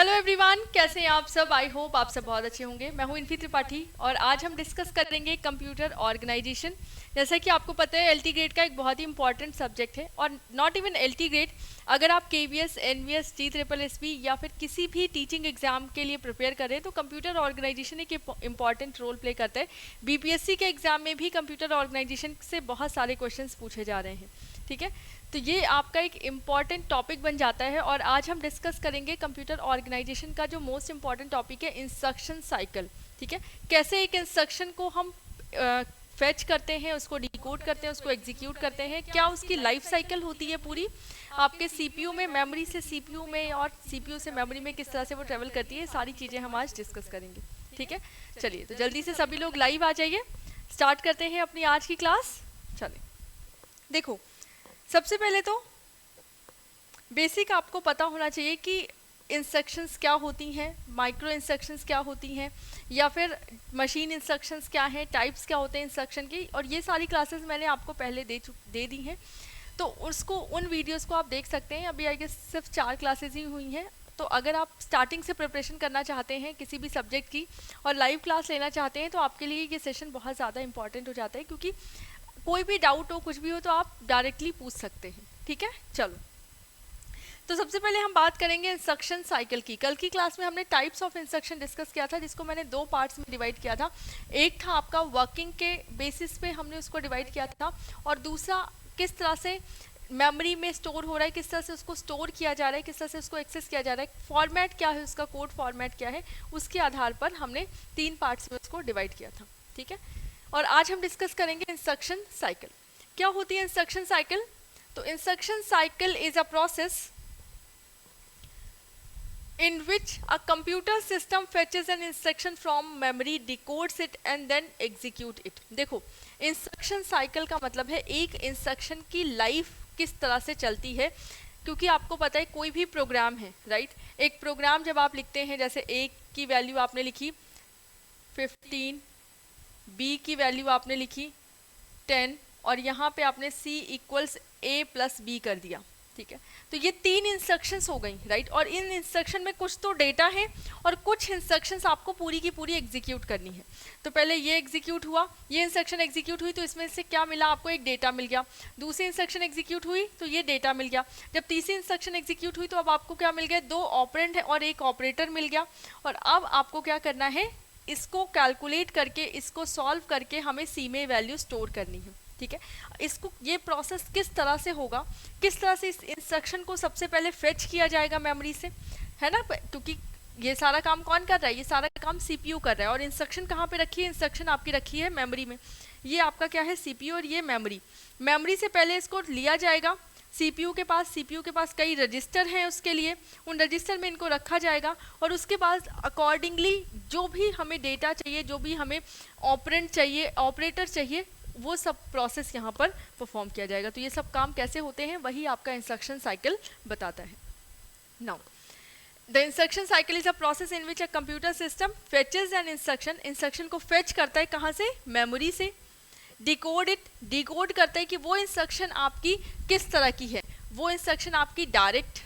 Hello everyone, कैसे हैं आप सब। आई होप आप सब बहुत अच्छे होंगे। मैं हूं इन्फी त्रिपाठी और आज हम डिस्कस करेंगे कंप्यूटर ऑर्गेनाइजेशन। जैसा कि आपको पता है एलटी ग्रेड का एक बहुत ही इंपॉर्टेंट सब्जेक्ट है और नॉट इवन एलटी ग्रेड, अगर आप केवीएस, एनवीएस, JSSB या फिर किसी भी टीचिंग एग्जाम के लिए प्रिपेयर कर रहे हैं तो कंप्यूटर ऑर्गेनाइजेशन एक इंपॉर्टेंट रोल प्ले करता है। बीपीएससी के एग्जाम में भी कंप्यूटर ऑर्गेनाइजेशन से बहुत सारे क्वेश्चन पूछे जा रहे हैं, ठीक है। तो ये आपका एक इम्पॉर्टेंट टॉपिक बन जाता है और आज हम डिस्कस करेंगे कंप्यूटर ऑर्गेनाइजेशन का जो मोस्ट इम्पॉर्टेंट टॉपिक है, इंस्ट्रक्शन साइकिल, ठीक है। कैसे एक इंस्ट्रक्शन को हम फेच करते हैं, उसको डिकोड करते हैं, उसको एग्जीक्यूट करते हैं, क्या उसकी लाइफ साइकिल होती है पूरी आपके सीपीयू में, मेमोरी से सीपीयू में और सीपीयू से मेमोरी में किस तरह से वो ट्रेवल करती है, सारी चीज़ें हम आज डिस्कस करेंगे, ठीक है। चलिए तो जल्दी से सभी लोग लाइव आ जाइए, स्टार्ट करते हैं अपनी आज की क्लास। चलिए देखो, सबसे पहले तो बेसिक आपको पता होना चाहिए कि इंस्ट्रक्शंस क्या होती हैं, माइक्रो इंस्ट्रक्शंस क्या होती हैं, या फिर मशीन इंस्ट्रक्शंस क्या हैं, टाइप्स क्या होते हैं इंस्ट्रक्शन की, और ये सारी क्लासेस मैंने आपको पहले दे दी हैं। तो उसको उन वीडियोस को आप देख सकते हैं। अभी आई गेस सिर्फ 4 क्लासेस ही हुई हैं। तो अगर आप स्टार्टिंग से प्रिपरेशन करना चाहते हैं किसी भी सब्जेक्ट की और लाइव क्लास लेना चाहते हैं तो आपके लिए ये सेशन बहुत ज़्यादा इंपॉर्टेंट हो जाता है, क्योंकि कोई भी डाउट हो, कुछ भी हो, तो आप डायरेक्टली पूछ सकते हैं, ठीक है। चलो तो सबसे पहले हम बात करेंगे इंस्ट्रक्शन साइकिल की। कल की क्लास में हमने टाइप्स ऑफ इंस्ट्रक्शन डिस्कस किया था, जिसको मैंने 2 पार्ट्स में डिवाइड किया था। एक था आपका वर्किंग के बेसिस पे हमने उसको डिवाइड किया था, और दूसरा किस तरह से मेमोरी में स्टोर हो रहा है, किस तरह से उसको स्टोर किया जा रहा है, किस तरह से उसको एक्सेस किया जा रहा है, फॉर्मेट क्या है उसका, कोड फॉर्मेट क्या है, उसके आधार पर हमने 3 पार्ट्स में उसको डिवाइड किया था, ठीक है। और आज हम डिस्कस करेंगे इंस्ट्रक्शन साइकिल। क्या होती है इंस्ट्रक्शन साइकिल? तो instruction cycle is a process in which a computer system fetches an instruction from memory, decodes it and then execute it। देखो, इंस्ट्रक्शन साइकिल का मतलब है एक इंस्ट्रक्शन की लाइफ किस तरह से चलती है, क्योंकि आपको पता है कोई भी प्रोग्राम है, राइट। एक प्रोग्राम जब आप लिखते हैं, जैसे A की वैल्यू आपने लिखी 15, B की वैल्यू आपने लिखी 10 और यहाँ पे आपने C equals A plus B कर दिया, ठीक है। तो ये 3 इंस्ट्रक्शंस हो गई, राइट। और इन इंस्ट्रक्शन में कुछ तो डेटा है और कुछ इंस्ट्रक्शंस आपको पूरी की पूरी एग्जीक्यूट करनी है। तो पहले ये एग्जीक्यूट हुआ, ये इंस्ट्रक्शन एग्जीक्यूट हुई, तो इसमें से क्या मिला आपको, एक डेटा मिल गया। दूसरी इंस्ट्रक्शन एग्जीक्यूट हुई तो ये डेटा मिल गया। जब तीसरी इंस्ट्रक्शन एग्जीक्यूट हुई तो अब आपको क्या मिल गया, 2 ऑपरेंड है और एक ऑपरेटर मिल गया। और अब आपको क्या करना है, इसको कैलकुलेट करके, इसको सॉल्व करके हमें सी में वैल्यू स्टोर करनी है, ठीक है। इसको, ये प्रोसेस किस तरह से होगा, किस तरह से इस इंस्ट्रक्शन को सबसे पहले फेच किया जाएगा मेमोरी से, है ना, क्योंकि ये सारा काम कौन कर रहा है, ये सारा काम सीपीयू कर रहा है। और इंस्ट्रक्शन कहाँ पे रखी है, इंस्ट्रक्शन आपकी रखी है मेमोरी में। ये आपका क्या है, सीपीयू, और ये मेमोरी। मेमोरी से पहले इसको लिया जाएगा सीपीयू के पास कई रजिस्टर हैं, उसके लिए उन रजिस्टर में इनको रखा जाएगा। और उसके बाद अकॉर्डिंगली जो भी हमें डेटा चाहिए, जो भी हमें ऑपरेंड चाहिए, ऑपरेटर चाहिए, वो सब प्रोसेस यहाँ पर परफॉर्म किया जाएगा। तो ये सब काम कैसे होते हैं वही आपका इंस्ट्रक्शन साइकिल बताता है। Now the instruction cycle is a process in which a computer system fetches an instruction. Instruction को फेच करता है कहाँ से, मेमोरी से। डिकोड इट, डिकोड करता है कि वो इंस्ट्रक्शन आपकी किस तरह की है, वो इंस्ट्रक्शन आपकी डायरेक्ट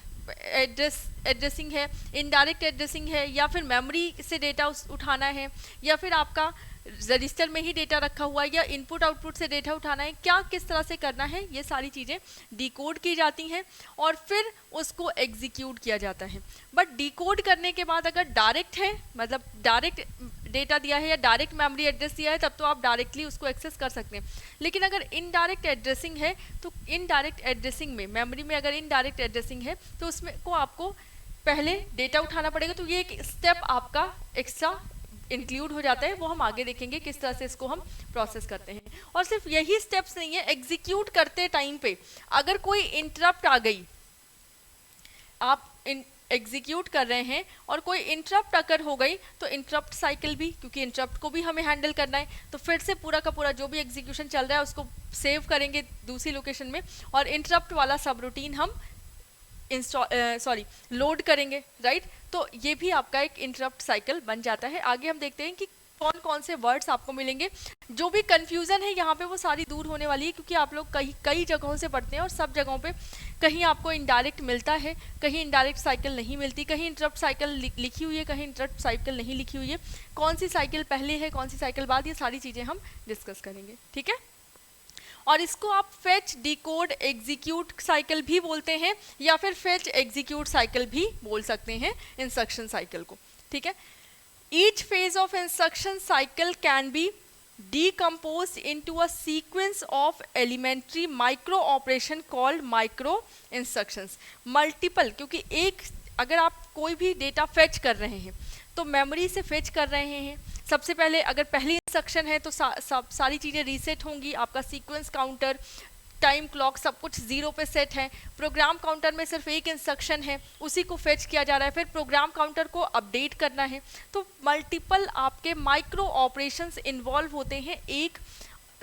एड्रेसिंग है, इनडायरेक्ट एड्रेसिंग है, या फिर मेमोरी से डेटा उठाना है, या फिर आपका रजिस्टर में ही डेटा रखा हुआ है, या इनपुट आउटपुट से डेटा उठाना है, क्या किस तरह से करना है, ये सारी चीज़ें डिकोड की जाती हैं और फिर उसको एग्जीक्यूट किया जाता है। बट डिकोड करने के बाद अगर डायरेक्ट है, मतलब डायरेक्ट डेटा दिया है या डायरेक्ट मेमोरी एड्रेस दिया है, तब तो आप डायरेक्टली उसको एक्सेस कर सकते हैं। लेकिन अगर इनडायरेक्ट एड्रेसिंग है तो इनडायरेक्ट एड्रेसिंग में, मेमोरी में अगर इनडायरेक्ट एड्रेसिंग है तो उसमें को आपको पहले डेटा उठाना पड़ेगा। तो ये एक स्टेप आपका एक्स्ट्रा इंक्लूड हो जाता है, वो हम आगे देखेंगे किस तरह से इसको हम प्रोसेस करते हैं। और सिर्फ यही स्टेप्स नहीं है, एग्जीक्यूट करते टाइम पे अगर कोई इंटरप्ट आ गई, आप एग्जीक्यूट कर रहे हैं और कोई इंटरप्ट अगर हो गई तो इंटरप्ट साइकिल भी, क्योंकि इंटरप्ट को भी हमें हैंडल करना है, तो फिर से पूरा का पूरा जो भी एग्जीक्यूशन चल रहा है उसको सेव करेंगे दूसरी लोकेशन में, और इंटरप्ट वाला सब रूटीन हम लोड करेंगे, राइट। तो ये भी आपका एक इंटरप्ट साइकिल बन जाता है। आगे हम देखते हैं कि कौन कौन से वर्ड्स आपको मिलेंगे। जो भी कंफ्यूजन है यहाँ पे वो सारी दूर होने वाली है, क्योंकि आप लोग कई जगहों से पढ़ते हैं और सब जगहों पे कहीं आपको इनडायरेक्ट मिलता है, कहीं इनडायरेक्ट साइकिल नहीं मिलती, कहीं इंटरप्ट साइकिल लिखी हुई है, कहीं इंटरप्ट साइकिल नहीं लिखी हुई है, कौन सी साइकिल पहले है कौन सी साइकिल बाद, ये सारी चीज़ें हम डिस्कस करेंगे, ठीक है। और इसको आप फेच डिकोड एग्जीक्यूट साइकिल भी बोलते हैं या फिर फेच एग्जीक्यूट साइकिल भी बोल सकते हैं इंस्ट्रक्शन साइकिल को, ठीक है। Each phase of instruction cycle can be decomposed into a sequence of elementary micro operation called micro instructions। Multiple, क्योंकि एक अगर आप कोई भी डेटा फेच कर रहे हैं तो मेमोरी से फेच कर रहे हैं, सबसे पहले अगर पहली इंस्ट्रक्शन है तो सारी चीज़ें रीसेट होंगी, आपका सीक्वेंस काउंटर टाइम क्लॉक सब कुछ 0 पे सेट है, प्रोग्राम काउंटर में सिर्फ एक इंस्ट्रक्शन है उसी को फेच किया जा रहा है, फिर प्रोग्राम काउंटर को अपडेट करना है, तो मल्टीपल आपके माइक्रो ऑपरेशंस इन्वॉल्व होते हैं एक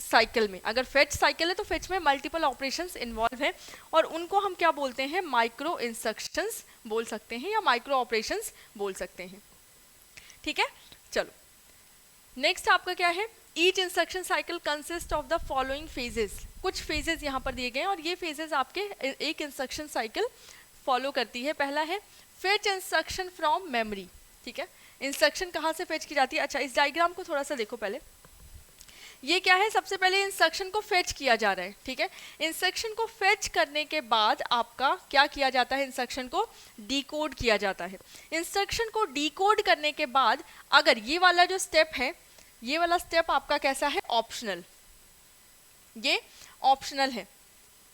साइकिल में। अगर फेच साइकिल है तो फेच में मल्टीपल ऑपरेशंस इन्वॉल्व है और उनको हम क्या बोलते हैं, माइक्रो इंस्ट्रक्शंस बोल सकते हैं या माइक्रो ऑपरेशंस बोल सकते हैं, ठीक है। चलो नेक्स्ट आपका क्या है, each instruction cycle consist of the following phases. कुछ फेजेस यहाँ पर दिए गए हैं और ये फेजेस आपके एक इंस्ट्रक्शन साइकिल फॉलो करती है। पहला है फेच इंस्ट्रक्शन फ्रॉम मेमोरी, ठीक है। इंस्ट्रक्शन कहाँ से फेच की जाती है, अच्छा इस डायग्राम को थोड़ा सा देखो पहले, ये क्या है, सबसे पहले इंस्ट्रक्शन को फेच किया जा रहा है, ठीक है। इंस्ट्रक्शन को फेच करने के बाद आपका क्या किया जाता है, इंस्ट्रक्शन को डिकोड किया जाता है। इंस्ट्रक्शन को डिकोड करने के बाद अगर ये वाला जो स्टेप है, ये वाला स्टेप आपका कैसा है, ऑप्शनल, ये ऑप्शनल है,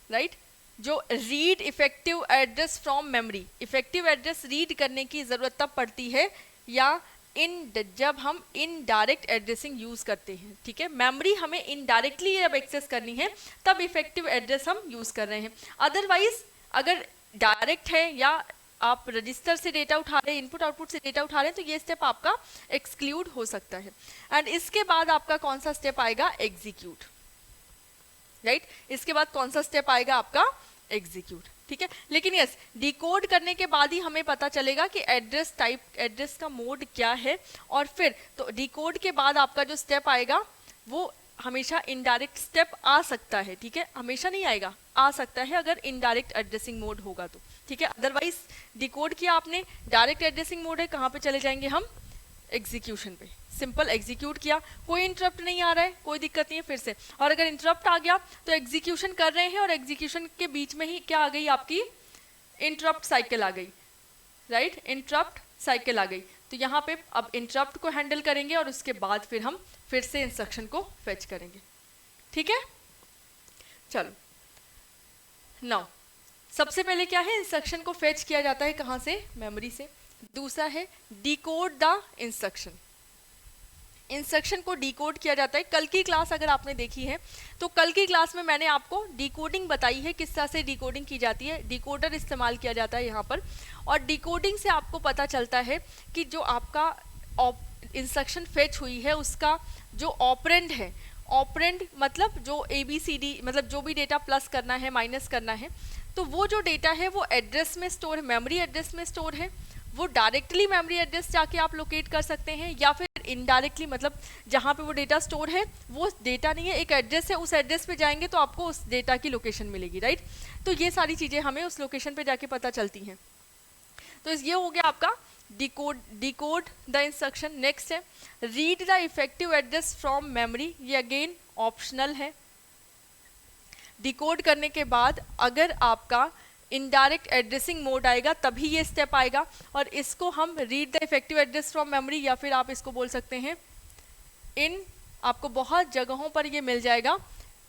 राइट। जो read effective address from memory, effective address read करने की जरूरत तब पड़ती है या जब हम इनडायरेक्ट एड्रेसिंग यूज करते हैं, ठीक है। मेमोरी हमें इनडायरेक्टली जब एक्सेस करनी है तब इफेक्टिव एड्रेस हम यूज कर रहे हैं। अदरवाइज अगर डायरेक्ट है या आप रजिस्टर से डेटा उठा रहे हैं, इनपुट आउटपुट से डेटा उठा रहे हैं, तो ये स्टेप आपका एक्सक्लूड हो सकता है। एंड इसके बाद आपका कौन सा स्टेप आएगा, एग्जीक्यूट, राइट। इसके बाद कौन सा स्टेप आएगा आपका, एग्जीक्यूट, ठीक है। लेकिन यस, डिकोड करने के बाद ही हमें पता चलेगा कि एड्रेस टाइप, एड्रेस का मोड क्या है, और फिर तो डिकोड के बाद आपका जो स्टेप आएगा वो हमेशा इनडायरेक्ट स्टेप आ सकता है, ठीक है। हमेशा नहीं आएगा, आ सकता है अगर इनडायरेक्ट एड्रेसिंग मोड होगा तो, ठीक है। अदरवाइज डिकोड किया आपने, डायरेक्ट एड्रेसिंग मोड है, कहाँ पे चले जाएंगे हम, एग्जीक्यूशन पे। सिंपल एग्जीक्यूट किया, कोई इंटरप्ट नहीं आ रहा है, कोई दिक्कत नहीं है फिर से, और अगर इंटरप्ट आ गया तो एग्जीक्यूशन कर रहे हैं और एग्जीक्यूशन के बीच में ही क्या आ गई, आपकी इंटरप्ट साइकिल आ गई, राइट, इंटरप्ट साइकिल आ गई। तो यहाँ पे अब इंटरप्ट को हैंडल करेंगे और उसके बाद फिर हम फिर से इंस्ट्रक्शन को फेच करेंगे, ठीक है। चलो नाउ सबसे पहले क्या है, इंस्ट्रक्शन को फेच किया जाता है कहाँ से, मेमोरी से। दूसरा है डिकोड द इंस्ट्रक्शन, इंस्ट्रक्शन को डिकोड किया जाता है। कल की क्लास अगर आपने देखी है तो कल की क्लास में मैंने आपको डिकोडिंग बताई है, किस तरह से डिकोडिंग की जाती है, डिकोडर इस्तेमाल किया जाता है यहाँ पर, और डिकोडिंग से आपको पता चलता है कि जो आपका इंस्ट्रक्शन फेच हुई है उसका जो ऑपरेंड है, ऑपरेंड मतलब जो ABCD मतलब जो भी डेटा प्लस करना है माइनस करना है, तो वो जो डेटा है वो एड्रेस में स्टोर है, मेमोरी एड्रेस में स्टोर है। वो डायरेक्टली मेमोरी एड्रेस जाके आप लोकेट कर सकते हैं या फिर इनडायरेक्टली, मतलब जहाँ पे वो डेटा स्टोर है वो डेटा नहीं है, एक एड्रेस है, उस एड्रेस पे जाएंगे तो आपको उस डेटा की लोकेशन मिलेगी, राइट। तो ये सारी चीज़ें हमें उस लोकेशन पे जाके पता चलती हैं। तो ये हो गया आपका डिकोड द इंस्ट्रक्शन। नेक्स्ट है read the effective address from memory, ये अगेन ऑप्शनल है। डिकोड करने के बाद अगर आपका इनडायरेक्ट एड्रेसिंग मोड आएगा तभी ये स्टेप आएगा, और इसको हम read the effective address from memory या फिर आप इसको बोल सकते हैं आपको बहुत जगहों पर ये मिल जाएगा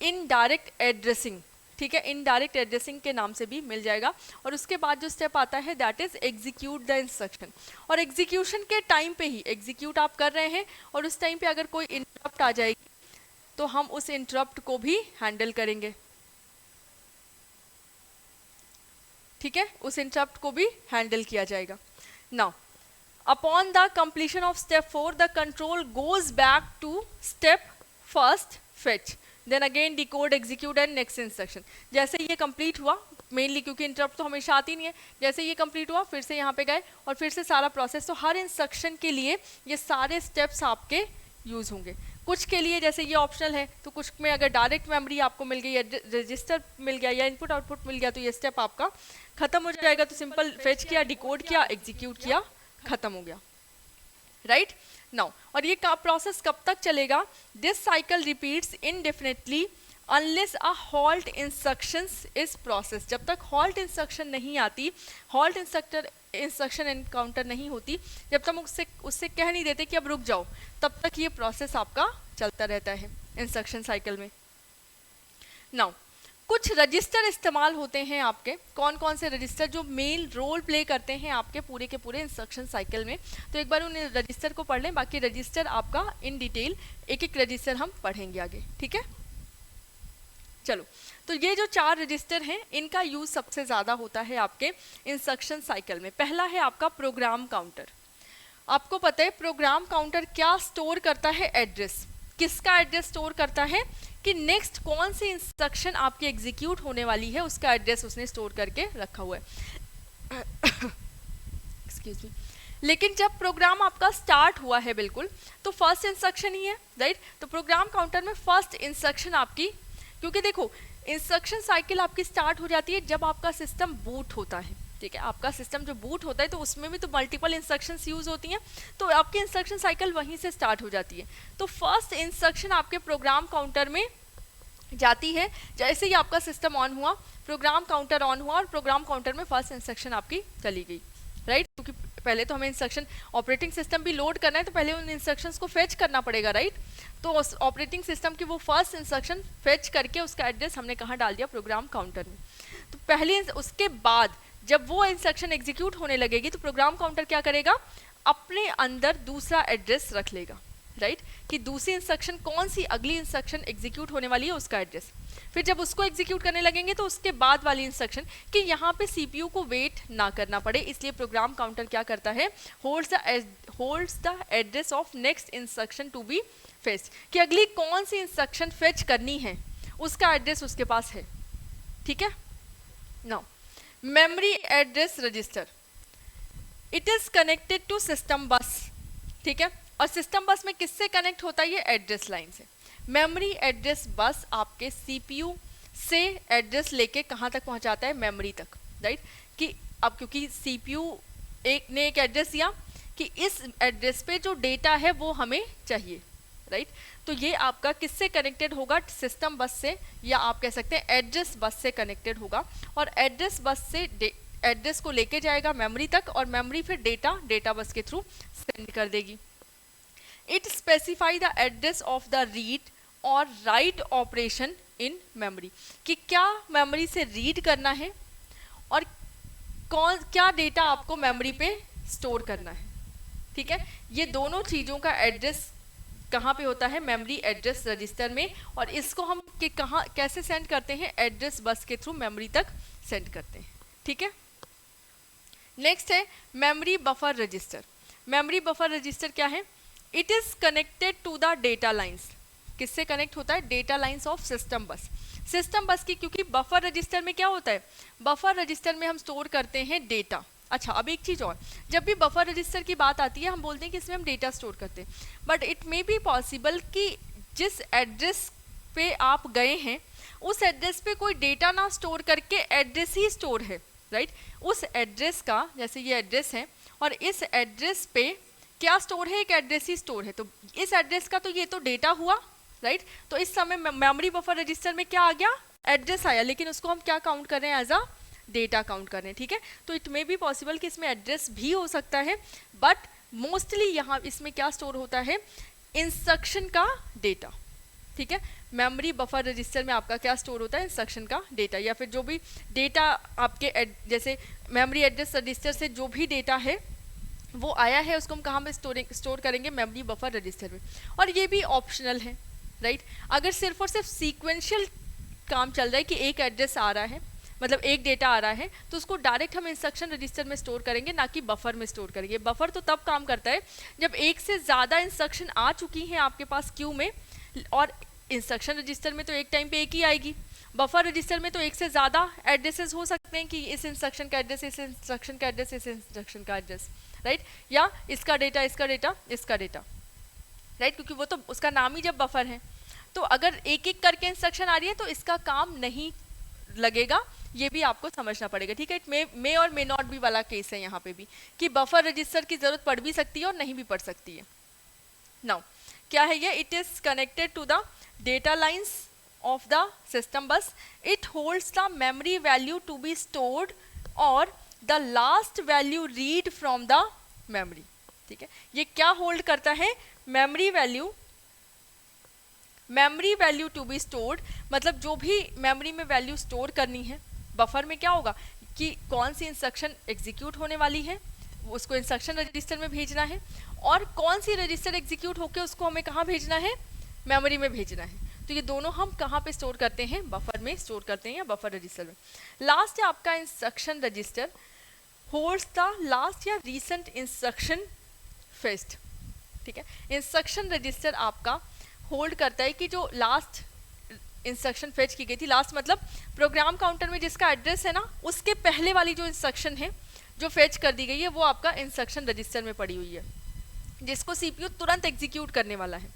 इनडायरेक्ट एड्रेसिंग, ठीक है, इनडायरेक्ट एड्रेसिंग के नाम से भी मिल जाएगा। और उसके बाद जो स्टेप आता है that is execute the instruction, और एग्जीक्यूशन के टाइम पे ही एग्जीक्यूट आप कर रहे हैं और उस टाइम पे अगर कोई इंटरप्ट आ जाएगी तो हम उस इंटरप्ट को भी हैंडल करेंगे, ठीक है, उस इंटरप्ट को भी हैंडल किया जाएगा। Now upon the completion of step 4 the control goes back to step first fetch, then again decode execute and next instruction. जैसे ये कंप्लीट हुआ, मेनली क्योंकि इंटरप्ट तो हमेशा आती नहीं है, जैसे ये कंप्लीट हुआ फिर से यहाँ पे गए और फिर से सारा प्रोसेस। तो हर इंस्ट्रक्शन के लिए ये सारे स्टेप्स आपके यूज होंगे। कुछ के लिए जैसे ये ऑप्शनल है, तो कुछ में अगर डायरेक्ट मेमोरी आपको मिल गई, रजिस्टर मिल गया या इनपुट आउटपुट मिल गया, तो ये स्टेप आपका खत्म हो जाएगा। तो सिंपल फेच किया, डिकोड किया, एग्जीक्यूट किया, खत्म हो गया, राइट नाउ। और ये प्रोसेस कब तक चलेगा? This cycle repeats indefinitely unless a halt instructions is process. जब तक हॉल्ट इंस्ट्रक्शन नहीं आती, हॉल्ट इंस्ट्रक्शन एनकाउंटर नहीं होती, जब तक उससे कह नहीं देते कि अब रुक जाओ, तब तक ये प्रोसेस आपका चलता रहता है इंस्ट्रक्शन साइकिल में। नाउ कुछ रजिस्टर इस्तेमाल होते हैं आपके, कौन कौन से रजिस्टर जो मेन रोल प्ले करते हैं आपके पूरे के पूरे इंस्ट्रक्शन साइकिल में। तो एक बार उन रजिस्टर को पढ़ लें, बाकी रजिस्टर आपका इन डिटेल एक एक रजिस्टर हम पढ़ेंगे आगे, ठीक है। चलो, तो ये जो 4 रजिस्टर हैं, इनका यूज सबसे ज्यादा होता है आपके इंस्ट्रक्शन साइकिल में। पहला है आपका प्रोग्राम काउंटर। आपको पता है प्रोग्राम काउंटर क्या स्टोर करता है? एड्रेस। किसका एड्रेस स्टोर करता है? कि नेक्स्ट कौन सी इंस्ट्रक्शन आपकी एग्जीक्यूट होने वाली है, उसका एड्रेस उसने स्टोर करके रखा हुआ है। Excuse me. लेकिन जब प्रोग्राम आपका स्टार्ट हुआ है बिल्कुल, तो फर्स्ट इंस्ट्रक्शन ही है, राइट। तो प्रोग्राम काउंटर में फर्स्ट इंस्ट्रक्शन आपकी, क्योंकि देखो इंस्ट्रक्शन साइकिल आपकी स्टार्ट हो जाती है जब आपका सिस्टम बूट होता है, ठीक है। आपका सिस्टम जो बूट होता है तो उसमें भी तो मल्टीपल इंस्ट्रक्शंस यूज होती हैं, तो आपकी इंस्ट्रक्शन साइकिल वहीं से स्टार्ट हो जाती है। तो फर्स्ट इंस्ट्रक्शन आपके प्रोग्राम काउंटर में जाती है जैसे ही आपका सिस्टम ऑन हुआ, प्रोग्राम काउंटर ऑन हुआ और प्रोग्राम काउंटर में फर्स्ट इंस्ट्रक्शन आपकी चली गई, राइट। क्योंकि पहले तो हमें इंस्ट्रक्शन ऑपरेटिंग सिस्टम भी लोड करना है, तो पहले उन इंस्ट्रक्शंस को फेच करना पड़ेगा, राइट। तो ऑपरेटिंग सिस्टम की वो फर्स्ट इंस्ट्रक्शन फेच करके उसका एड्रेस हमने कहाँ डाल दिया? प्रोग्राम काउंटर में। तो पहले उसके बाद जब वो इंस्ट्रक्शन एग्जीक्यूट होने लगेगी तो प्रोग्राम काउंटर क्या करेगा? अपने अंदर दूसरा एड्रेस रख लेगा, राइट। कि दूसरी इंस्ट्रक्शन कौन सी अगली इंस्ट्रक्शन एग्जीक्यूट होने वाली है उसका एड्रेस। फिर जब उसको एग्जीक्यूट करने लगेंगे तो उसके बाद वाली इंस्ट्रक्शन कि यहाँ पे सीपीयू को वेट ना करना पड़े, इसलिए प्रोग्राम काउंटर क्या करता है? Holds the address of next instruction to be fetched, कि अगली कौन सी इंस्ट्रक्शन फेच करनी है उसका एड्रेस उसके पास है, ठीक है। Now memory address register, it is connected to system bus, ठीक है। और सिस्टम बस में किससे कनेक्ट होता है? ये एड्रेस लाइन से। मेमोरी एड्रेस बस आपके सीपीयू से एड्रेस लेके कहाँ तक पहुँचाता है? मेमोरी तक, राइट। कि अब क्योंकि सीपीयू ने एक एड्रेस दिया कि इस एड्रेस पे जो डेटा है वो हमें चाहिए, राइट। तो ये आपका किससे कनेक्टेड होगा? सिस्टम बस से, या आप कह सकते हैं एड्रेस बस से कनेक्टेड होगा। और एड्रेस बस से एड्रेस को लेके जाएगा मेमोरी तक, और मेमोरी फिर डेटा बस के थ्रू सेंड कर देगी। It specify the address of the read और राइट ऑपरेशन इन मेमोरी, कि क्या मेमोरी से रीड करना है और क्या डेटा आपको मेमोरी पे स्टोर करना है, ठीक है। ये दोनों चीज़ों का एड्रेस कहाँ पे होता है? मेमोरी एड्रेस रजिस्टर में। और इसको हम कैसे सेंड करते हैं? एड्रेस बस के थ्रू मेमोरी तक सेंड करते हैं, ठीक है। नेक्स्ट है memory buffer register. Memory buffer register क्या है? It is connected to the data lines. किससे कनेक्ट होता है? Data lines of system bus. System bus की, क्योंकि बफर रजिस्टर में क्या होता है? बफर रजिस्टर में हम स्टोर करते हैं डेटा। अच्छा, अब एक चीज़ और, जब भी बफर रजिस्टर की बात आती है हम बोलते हैं कि इसमें हम डेटा स्टोर करते हैं, but it may be possible कि जिस एड्रेस पे आप गए हैं उस एड्रेस पे कोई डेटा ना स्टोर करके एड्रेस ही स्टोर है, राइट। उस एड्रेस का, जैसे ये एड्रेस है और इस एड्रेस पे क्या स्टोर है? एक एड्रेस ही स्टोर है। तो इस एड्रेस का तो ये तो डेटा हुआ, राइट। तो इस समय मेमोरी बफर रजिस्टर में क्या आ गया? एड्रेस आया, लेकिन उसको हम क्या काउंट कर रहे हैं? एज अ डेटा काउंट कर रहे हैं, ठीक है। तो इट मे बी पॉसिबल कि इसमें एड्रेस भी हो सकता है, बट मोस्टली यहाँ इसमें क्या स्टोर होता है? इंस्ट्रक्शन का डेटा, ठीक है। मेमोरी बफर रजिस्टर में आपका क्या स्टोर होता है? इंस्ट्रक्शन का डेटा, या फिर जो भी डेटा आपके जैसे मेमोरी एड्रेस रजिस्टर से जो भी डेटा है वो आया है उसको हम कहाँ पे स्टोर करेंगे? मेमोरी बफर रजिस्टर में। और ये भी ऑप्शनल है, राइट। अगर सिर्फ और सिर्फ सीक्वेंशियल काम चल रहा है कि एक एड्रेस आ रहा है, मतलब एक डेटा आ रहा है, तो उसको डायरेक्ट हम इंस्ट्रक्शन रजिस्टर में स्टोर करेंगे, ना कि बफर में स्टोर करेंगे। बफर तो तब काम करता है जब एक से ज़्यादा इंस्ट्रक्शन आ चुकी हैं आपके पास क्यू में, और इंस्ट्रक्शन रजिस्टर में तो एक टाइम पे एक ही आएगी। बफर रजिस्टर में तो एक से ज़्यादा एड्रेसेस हो सकते हैं कि इस इंस्ट्रक्शन का एड्रेस, इस इंस्ट्रक्शन का एड्रेस, इस इंस्ट्रक्शन का एड्रेस, राइट। या इसका डेटा, इसका डेटा, इसका डेटा, राइट, क्योंकि वो तो उसका नाम ही जब बफर है। तो अगर एक एक करके इंस्ट्रक्शन आ रही है तो इसका काम नहीं लगेगा, ये भी आपको समझना पड़ेगा, ठीक है। इट मे और मे नॉट बी वाला केस है यहाँ पे भी, कि बफर रजिस्टर की जरूरत पड़ भी सकती है और नहीं भी पड़ सकती है। नाउ क्या है ये, it is connected to the data lines of the system bus, it holds the memory value to be stored और the last value read from the memory, ठीक है। ये क्या होल्ड करता है, memory value to be stored, मतलब जो भी मेमोरी में वैल्यू स्टोर करनी है, बफर में क्या होगा कि कौन सी इंस्ट्रक्शन एग्जीक्यूट होने वाली है उसको इंस्ट्रक्शन रजिस्टर में भेजना है, और कौन सी रजिस्टर एग्जीक्यूट होकर उसको हमें कहाँ भेजना है, मेमोरी में भेजना है। तो ये दोनों हम कहाँ पे स्टोर करते हैं, बफर में स्टोर करते हैं या बफर रजिस्टर में। लास्ट है आपका instruction register, holds the last या रीसेंट इंस्ट्रक्शन फेस्ट, ठीक है। इंस्ट्रक्शन रजिस्टर आपका होल्ड करता है कि जो लास्ट इंस्ट्रक्शन फेच की गई थी, लास्ट मतलब प्रोग्राम काउंटर में जिसका एड्रेस है ना, उसके पहले वाली जो इंस्ट्रक्शन है जो फेच कर दी गई है वो आपका इंस्ट्रक्शन रजिस्टर में पड़ी हुई है, जिसको सीपीयू तुरंत एग्जीक्यूट करने वाला है,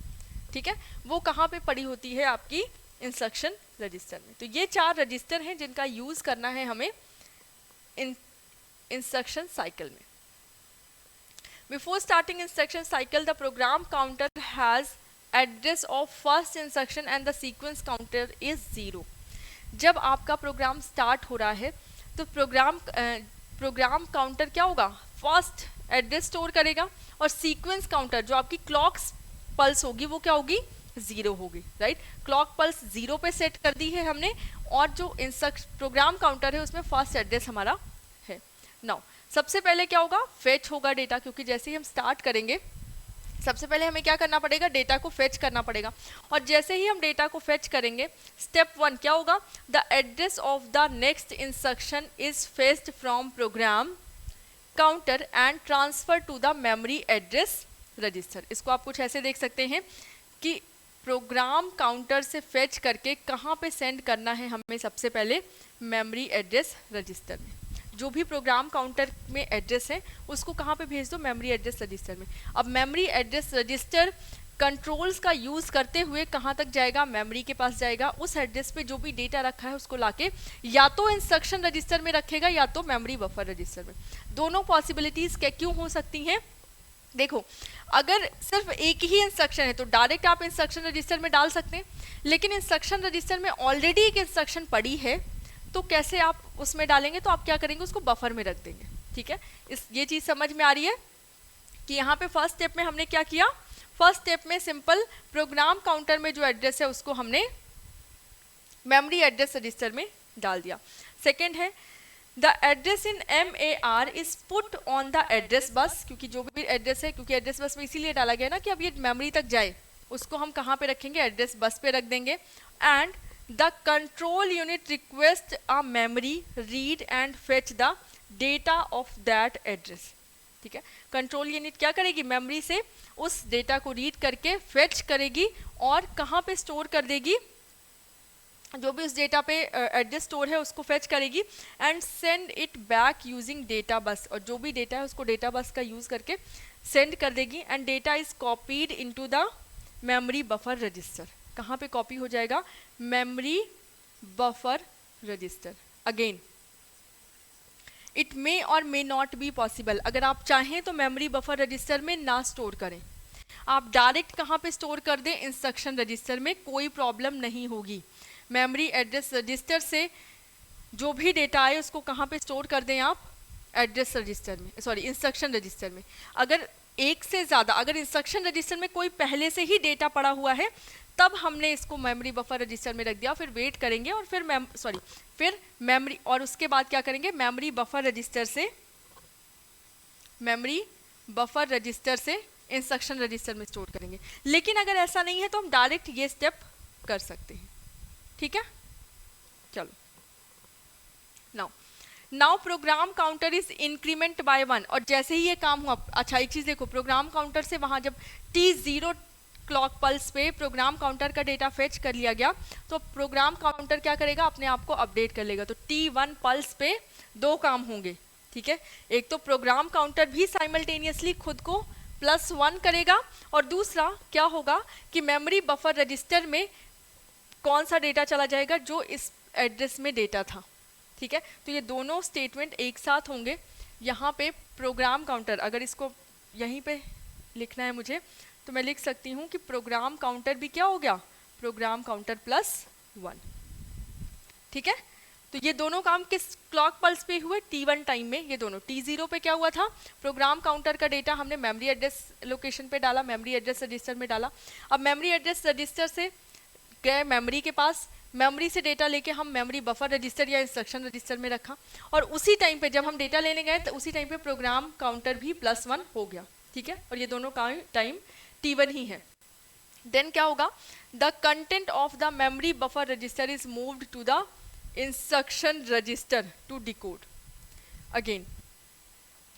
ठीक है। वो कहाँ पे पड़ी होती है, आपकी इंस्ट्रक्शन रजिस्टर में। तो ये 4 रजिस्टर हैं जिनका यूज करना है हमें इंस्ट्रक्शन साइकिल में। Before starting instruction cycle the program counter has address of first instruction and the sequence counter is 0। जब आपका प्रोग्राम स्टार्ट हो रहा है तो प्रोग्राम काउंटर क्या होगा, फर्स्ट एड्रेस स्टोर करेगा, और सीक्वेंस काउंटर जो आपकी क्लॉक पल्स होगी वो क्या होगी, 0 होगी, राइट। क्लॉक पल्स 0 पे सेट कर दी है हमने, और जो प्रोग्राम काउंटर है उसमें फर्स्ट एड्रेस हमारा है। नाउ सबसे पहले क्या होगा, फेच होगा डेटा, क्योंकि जैसे ही हम स्टार्ट करेंगे सबसे पहले हमें क्या करना पड़ेगा, डेटा को फेच करना पड़ेगा, और जैसे ही हम डेटा को फेच करेंगे स्टेप 1 क्या होगा, the address of the next instruction is fetched from program counter and transfer to the memory address register. इसको आप कुछ ऐसे देख सकते हैं कि प्रोग्राम काउंटर से फेच करके कहाँ पे सेंड करना है हमें, सबसे पहले मेमोरी एड्रेस रजिस्टर में। जो भी प्रोग्राम काउंटर में एड्रेस है उसको कहाँ पे भेज दो, मेमोरी एड्रेस रजिस्टर में। अब मेमोरी एड्रेस रजिस्टर कंट्रोल्स का यूज करते हुए कहाँ तक जाएगा, मेमोरी के पास जाएगा, उस एड्रेस पे जो भी डेटा रखा है उसको लाके या तो इंस्ट्रक्शन रजिस्टर में रखेगा या तो मेमोरी बफर रजिस्टर में। दोनों पॉसिबिलिटीज क्यों हो सकती हैं, देखो अगर सिर्फ एक ही इंस्ट्रक्शन है तो डायरेक्ट आप इंस्ट्रक्शन रजिस्टर में डाल सकते हैं, लेकिन इंस्ट्रक्शन रजिस्टर में ऑलरेडी एक इंस्ट्रक्शन पड़ी है तो कैसे आप उसमें डालेंगे, तो आप क्या करेंगे, उसको बफर में रख देंगे, ठीक है। ये चीज समझ में आ रही है कि यहाँ पे फर्स्ट स्टेप में हमने क्या किया, फर्स्ट स्टेप में सिंपल प्रोग्राम काउंटर में जो एड्रेस है उसको हमने मेमोरी एड्रेस रजिस्टर में डाल दिया। सेकेंड है the address in MAR is put on the address bus, क्योंकि जो भी एड्रेस है, क्योंकि एड्रेस बस में इसीलिए डाला गया ना कि अब ये मेमोरी तक जाए, उसको हम कहाँ पे रखेंगे, एड्रेस बस पे रख देंगे। And the control unit request a memory read and fetch the data of that address, ठीक है। कंट्रोल यूनिट क्या करेगी, मेमोरी से उस डेटा को रीड करके फेच करेगी और कहाँ पे स्टोर कर देगी, जो भी उस डेटा पे एड्रेस स्टोर है उसको फेच करेगी and send it back using data bus, और जो भी डेटा है उसको डेटा बस का यूज करके सेंड कर देगी। And data is copied into the memory buffer register, कहाँ पे कॉपी हो जाएगा, memory buffer register. Again it may और मे नॉट बी पॉसिबल, अगर आप चाहें तो मेमोरी बफर रजिस्टर में ना स्टोर करें, आप डायरेक्ट कहाँ पे स्टोर कर दें, इंस्ट्रक्शन रजिस्टर में, कोई प्रॉब्लम नहीं होगी। मेमोरी एड्रेस रजिस्टर से जो भी डेटा आए उसको कहाँ पे स्टोर कर दें आप, एड्रेस रजिस्टर में, सॉरी इंस्ट्रक्शन रजिस्टर में। अगर एक से ज़्यादा, अगर इंस्ट्रक्शन रजिस्टर में कोई पहले से ही डेटा पड़ा हुआ है तब हमने इसको मेमोरी बफर रजिस्टर में रख दिया, फिर वेट करेंगे और फिर मेमोरी, और उसके बाद क्या करेंगे, मेमोरी बफर रजिस्टर से इंस्ट्रक्शन रजिस्टर में स्टोर करेंगे। लेकिन अगर ऐसा नहीं है तो हम डायरेक्ट ये स्टेप कर सकते हैं, ठीक है। चलो now program counter is increment by 1, और जैसे ही ये काम हुआ, अच्छा एक चीज देखो, प्रोग्राम काउंटर से वहां जब T0 क्लॉक पल्स पे प्रोग्राम काउंटर का डेटा फेच कर लिया गया तो प्रोग्राम काउंटर क्या करेगा, अपने आप को अपडेट कर लेगा। तो T1 पल्स पे 2 काम होंगे, ठीक है। एक तो प्रोग्राम काउंटर भी साइमल्टेनियसली खुद को +1 करेगा, और दूसरा क्या होगा कि मेमोरी बफर रजिस्टर में कौन सा डेटा चला जाएगा, जो इस एड्रेस में डेटा था। ठीक है, तो ये दोनों स्टेटमेंट एक साथ होंगे। यहाँ पे प्रोग्राम काउंटर, अगर इसको यहीं पे लिखना है मुझे, तो मैं लिख सकती हूँ कि प्रोग्राम काउंटर भी क्या हो गया, प्रोग्राम काउंटर +1। ठीक है, तो ये दोनों काम किस क्लॉक पल्स पे हुए, T1 टाइम में। ये दोनों T0 पे क्या हुआ था, प्रोग्राम काउंटर का डेटा हमने मेमोरी एड्रेस लोकेशन पे डाला, मेमोरी एड्रेस रजिस्टर में डाला। अब मेमोरी एड्रेस रजिस्टर से गए मेमोरी के पास, मेमोरी से डेटा लेके हम मेमोरी बफर रजिस्टर या इंस्ट्रक्शन रजिस्टर में रखा, और उसी टाइम पे जब हम डेटा लेने गए तो उसी टाइम पे प्रोग्राम काउंटर भी +1 हो गया। ठीक है, और ये दोनों का टाइम T1 ही है। देन क्या होगा, the content of the memory buffer register is moved to the instruction register to decode. Again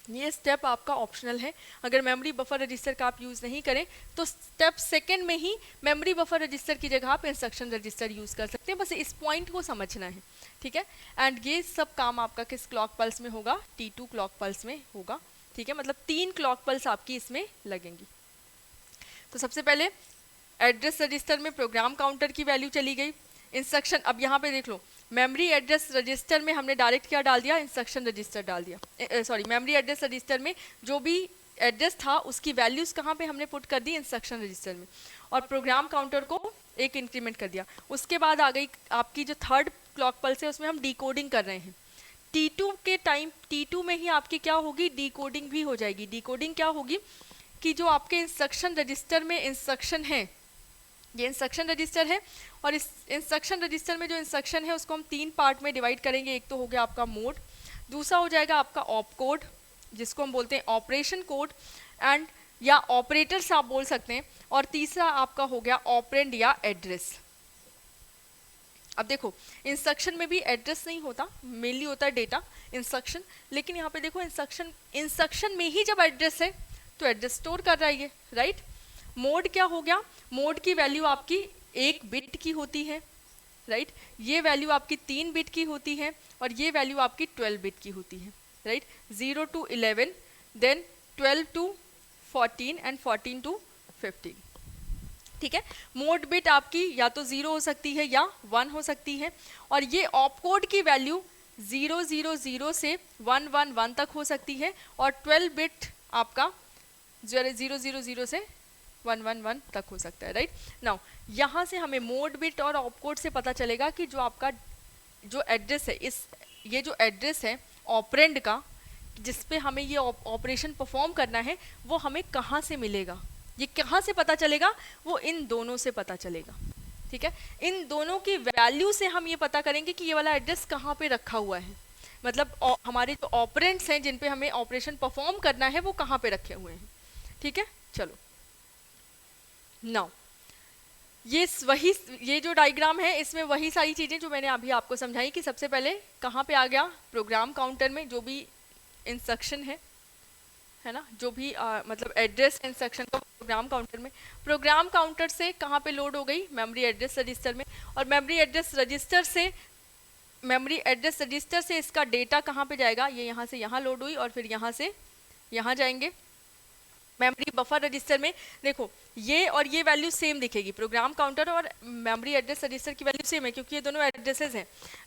ये स्टेप आपका ऑप्शनल है, अगर मेमोरी बफर रजिस्टर का आप यूज़ नहीं करें तो स्टेप सेकंड में ही मेमोरी बफर रजिस्टर की जगह आप इंस्ट्रक्शन रजिस्टर यूज़ कर सकते हैं। बस इस पॉइंट को समझना है। ठीक है, एंड ये सब काम आपका किस क्लॉक पल्स में होगा, T2 क्लॉक पल्स में होगा। ठीक है, मतलब 3 क्लॉक पल्स आपकी इसमें लगेंगी। तो सबसे पहले एड्रेस रजिस्टर में प्रोग्राम काउंटर की वैल्यू चली गई, इंस्ट्रक्शन, अब यहाँ पे देख लो, मेमोरी एड्रेस रजिस्टर में हमने डायरेक्ट क्या डाल दिया, इंस्ट्रक्शन रजिस्टर डाल दिया। सॉरी, मेमोरी एड्रेस रजिस्टर में जो भी एड्रेस था उसकी वैल्यूज कहाँ पे हमने पुट कर दी, इंस्ट्रक्शन रजिस्टर में, और प्रोग्राम काउंटर को 1 इंक्रीमेंट कर दिया। उसके बाद आ गई आपकी जो थर्ड क्लॉक पल्स है, उसमें हम डिकोडिंग कर रहे हैं। T2 के टाइम, T2 में ही आपकी क्या होगी, डिकोडिंग भी हो जाएगी। डिकोडिंग क्या होगी कि जो आपके इंस्ट्रक्शन रजिस्टर में इंस्ट्रक्शन है, ये इंस्ट्रक्शन रजिस्टर है, और इस इंस्ट्रक्शन रजिस्टर में जो इंस्ट्रक्शन है उसको हम 3 पार्ट में डिवाइड करेंगे। एक तो हो गया आपका मोड, दूसरा हो जाएगा आपका ऑप कोड, जिसको हम बोलते हैं ऑपरेशन कोड एंड या ऑपरेटर्स आप बोल सकते हैं, और तीसरा आपका हो गया ऑपरेंड या एड्रेस। अब देखो, इंस्ट्रक्शन में भी एड्रेस नहीं होता, मेनली होता है डेटा इंस्ट्रक्शन, लेकिन यहाँ पे देखो इंस्ट्रक्शन में ही जब एड्रेस है तो एड्रेस स्टोर कर रहा है ये, राइट। मोड क्या हो गया, मोड की वैल्यू आपकी 1 बिट की होती है, राइट। ये वैल्यू आपकी 3 बिट की होती है, और ये वैल्यू आपकी 12 बिट की होती है, right. 0 to 11, then 12 to 14 and 14 to 15। ठीक है, मोड बिट आपकी या तो 0 हो सकती है या 1 हो सकती है, और ये ऑप कोड की वैल्यू 000 से 111 तक हो सकती है, और 12 बिट आपका 000 से 111 तक हो सकता है, राइट। नाउ यहाँ से हमें मोड बिट और ऑप कोड से पता चलेगा कि जो आपका जो एड्रेस है, ये जो एड्रेस है ऑपरेंड का, जिस पे हमें ये ऑपरेशन परफॉर्म करना है, वो हमें कहाँ से मिलेगा, ये कहाँ से पता चलेगा, वो इन दोनों से पता चलेगा। ठीक है, इन दोनों की वैल्यू से हम ये पता करेंगे कि ये वाला एड्रेस कहाँ पे रखा हुआ है, मतलब हमारे जो ऑपरेंड्स हैं जिन पे हमें ऑपरेशन परफॉर्म करना है वो कहाँ पे रखे हुए हैं। ठीक है, चलो नाउ ये जो डायग्राम है इसमें वही सारी चीज़ें जो मैंने अभी आपको समझाई कि सबसे पहले कहाँ पे आ गया, प्रोग्राम काउंटर में जो भी इंस्ट्रक्शन है ना, जो भी मतलब एड्रेस इंस्ट्रक्शन का प्रोग्राम काउंटर में, प्रोग्राम काउंटर से कहाँ पे लोड हो गई, मेमोरी एड्रेस रजिस्टर में, और मेमोरी एड्रेस रजिस्टर से इसका डेटा कहाँ पे जाएगा, ये यहाँ से यहाँ लोड हुई और फिर यहाँ से यहाँ जाएंगे मेमोरी बफर रजिस्टर में। देखो ये और ये वैल्यू सेम दिखेगी, प्रोग्राम काउंटर और मेमोरी एड्रेस रजिस्टर की वैल्यू सेम है क्योंकि ये दोनों एड्रेसेस हैं।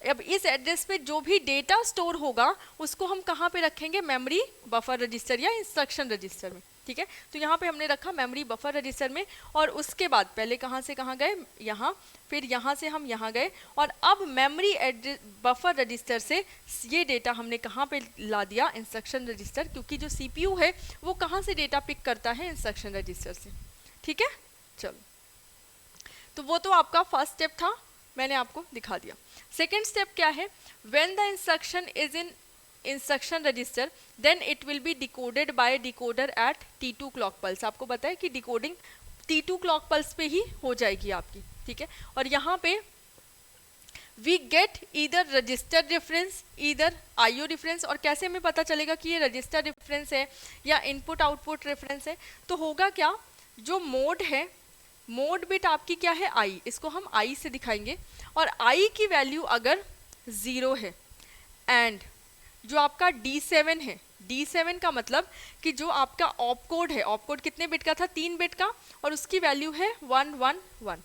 अब इस एड्रेस पे जो भी डेटा स्टोर होगा उसको हम कहाँ पे रखेंगे, मेमोरी बफर रजिस्टर या इंस्ट्रक्शन रजिस्टर में। ठीक है, तो यहाँ पे हमने रखा मेमोरी बफर रजिस्टर में, और उसके बाद पहले कहाँ से कहाँ गए, यहाँ, फिर यहाँ से हम यहाँ गए, और अब मेमोरी एड्रेस बफर रजिस्टर से ये डेटा हमने कहाँ पे ला दिया, इंस्ट्रक्शन रजिस्टर, क्योंकि जो CPU है वो कहाँ से डेटा पिक करता है, इंस्ट्रक्शन रजिस्टर से। ठीक है, चलो, तो वो तो आपका फर्स्ट स्टेप था, मैंने आपको दिखा दिया। सेकेंड स्टेप क्या है, when the instruction is in instruction register then it will be decoded by decoder at T2 clock pulse. आपको पता है कि डिकोडिंग T2 क्लॉक पल्स पे ही हो जाएगी आपकी। ठीक है, और यहाँ पे we get either register difference either IO difference. और कैसे हमें पता चलेगा कि ये रजिस्टर डिफरेंस है या इनपुट आउटपुट रेफरेंस है, तो होगा क्या, जो मोड है, मोड बिट आपकी क्या है, I, इसको हम I से दिखाएंगे, और I की वैल्यू अगर 0 है एंड जो आपका D7 है D7 का मतलब कि जो आपका ऑप कोड है, ऑप कोड कितने बिट का था, 3 बिट का, और उसकी वैल्यू है 111।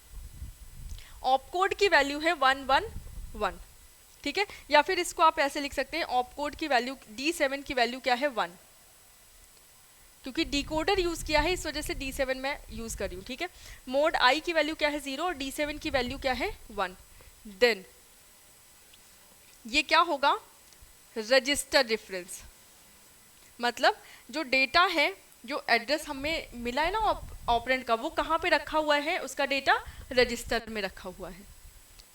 ऑप कोड की वैल्यू है 111, ठीक है। या फिर इसको आप ऐसे लिख सकते हैं, ऑप कोड की वैल्यू D7 की वैल्यू क्या है 1, क्योंकि डिकोडर यूज किया है इस वजह से D7 मैं यूज कर रही हूँ, ठीक है। मोड I की वैल्यू क्या है 0 और D7 की वैल्यू क्या है 1। देन ये क्या होगा, रजिस्टर डिफरेंस, मतलब जो डेटा है, जो एड्रेस हमें मिला है ना ऑपरेंड का, वो कहाँ पे रखा हुआ है, उसका डेटा रजिस्टर में रखा हुआ है,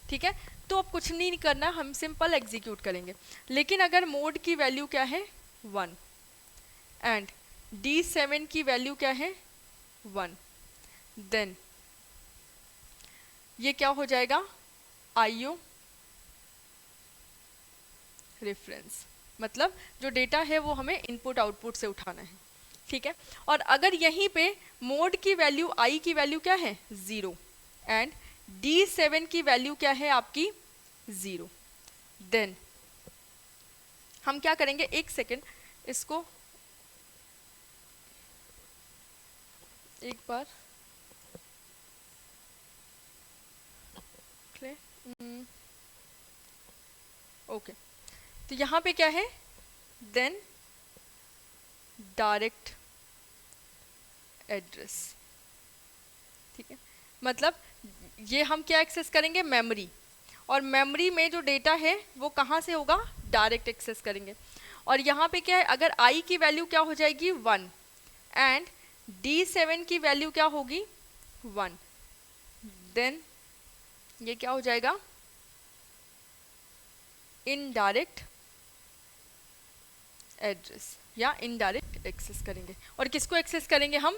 ठीक है। तो अब कुछ नहीं करना, हम सिंपल एग्जीक्यूट करेंगे। लेकिन अगर मोड की वैल्यू क्या है 1 एंड D7 की वैल्यू क्या है 1, देन ये क्या हो जाएगा, IO रेफरेंस, मतलब जो डेटा है वो हमें इनपुट आउटपुट से उठाना है, ठीक है। और अगर यहीं पे मोड की वैल्यू I की वैल्यू क्या है 0 एंड D7 की वैल्यू क्या है आपकी 0, देन हम क्या करेंगे, एक सेकेंड इसको एक बार ओके। तो यहाँ पे क्या है, देन डायरेक्ट एड्रेस, ठीक है। मतलब ये हम क्या एक्सेस करेंगे, मेमोरी, और मेमोरी में जो डेटा है वो कहाँ से होगा, डायरेक्ट एक्सेस करेंगे। और यहाँ पे क्या है, अगर I की वैल्यू क्या हो जाएगी 1 एंड D7 की वैल्यू क्या होगी 1, देन ये क्या हो जाएगा, इनडायरेक्ट एड्रेस या इनडायरेक्ट एक्सेस करेंगे। और किसको एक्सेस करेंगे हम,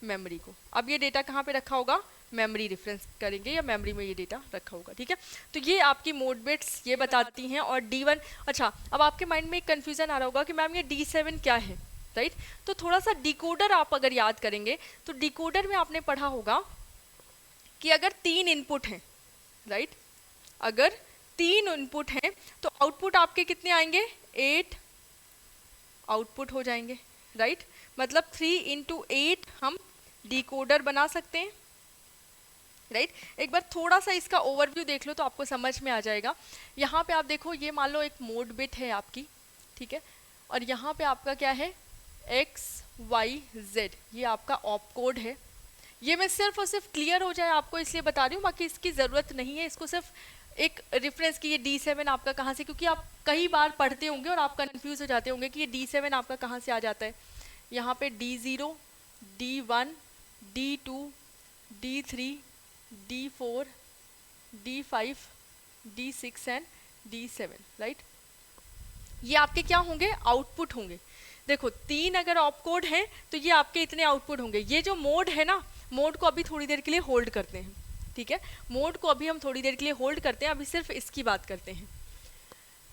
मेमोरी को। अब ये डेटा कहाँ पे रखा होगा, मेमोरी रेफरेंस करेंगे या मेमोरी में ये डेटा रखा होगा, ठीक है। तो ये आपकी मोड बिट्स ये बताती हैं। और D1, अच्छा अब आपके माइंड में एक कन्फ्यूजन आ रहा होगा कि मैम ये D7 क्या है, राइट। तो थोड़ा सा डिकोडर आप अगर याद करेंगे तो डिकोडर में आपने पढ़ा होगा कि अगर 3 इनपुट हैं, राइट, अगर 3 इनपुट हैं तो आउटपुट आपके कितने आएंगे, 8 आउटपुट हो जाएंगे, राइट। मतलब 3 × 8 हम डिकोडर बना सकते हैं, राइट। एक बार थोड़ा सा इसका ओवरव्यू देख लो तो आपको समझ में आ जाएगा। यहाँ पे आप देखो, ये मान लो एक मोड बिट है आपकी, ठीक है, और यहाँ पे आपका क्या है X Y Z, ये आपका ऑप कोड है। ये मैं सिर्फ और सिर्फ क्लियर हो जाए आपको इसलिए बता रही हूँ, बाकी इसकी ज़रूरत नहीं है। इसको सिर्फ एक रेफरेंस की, ये D7 आपका कहाँ से, क्योंकि आप कई बार पढ़ते होंगे और आप कंफ्यूज हो जाते होंगे कि ये D7 आपका कहाँ से आ जाता है। यहाँ पे D0, D1, D2, D3, D4, D5, D6 and D7, right. ये आपके क्या होंगे, आउटपुट होंगे। देखो 3 अगर ऑप कोड है तो ये आपके इतने आउटपुट होंगे। ये जो मोड है ना, मोड को अभी थोड़ी देर के लिए होल्ड करते हैं, ठीक है। मोड को अभी हम थोड़ी देर के लिए होल्ड करते हैं, अभी सिर्फ इसकी बात करते हैं।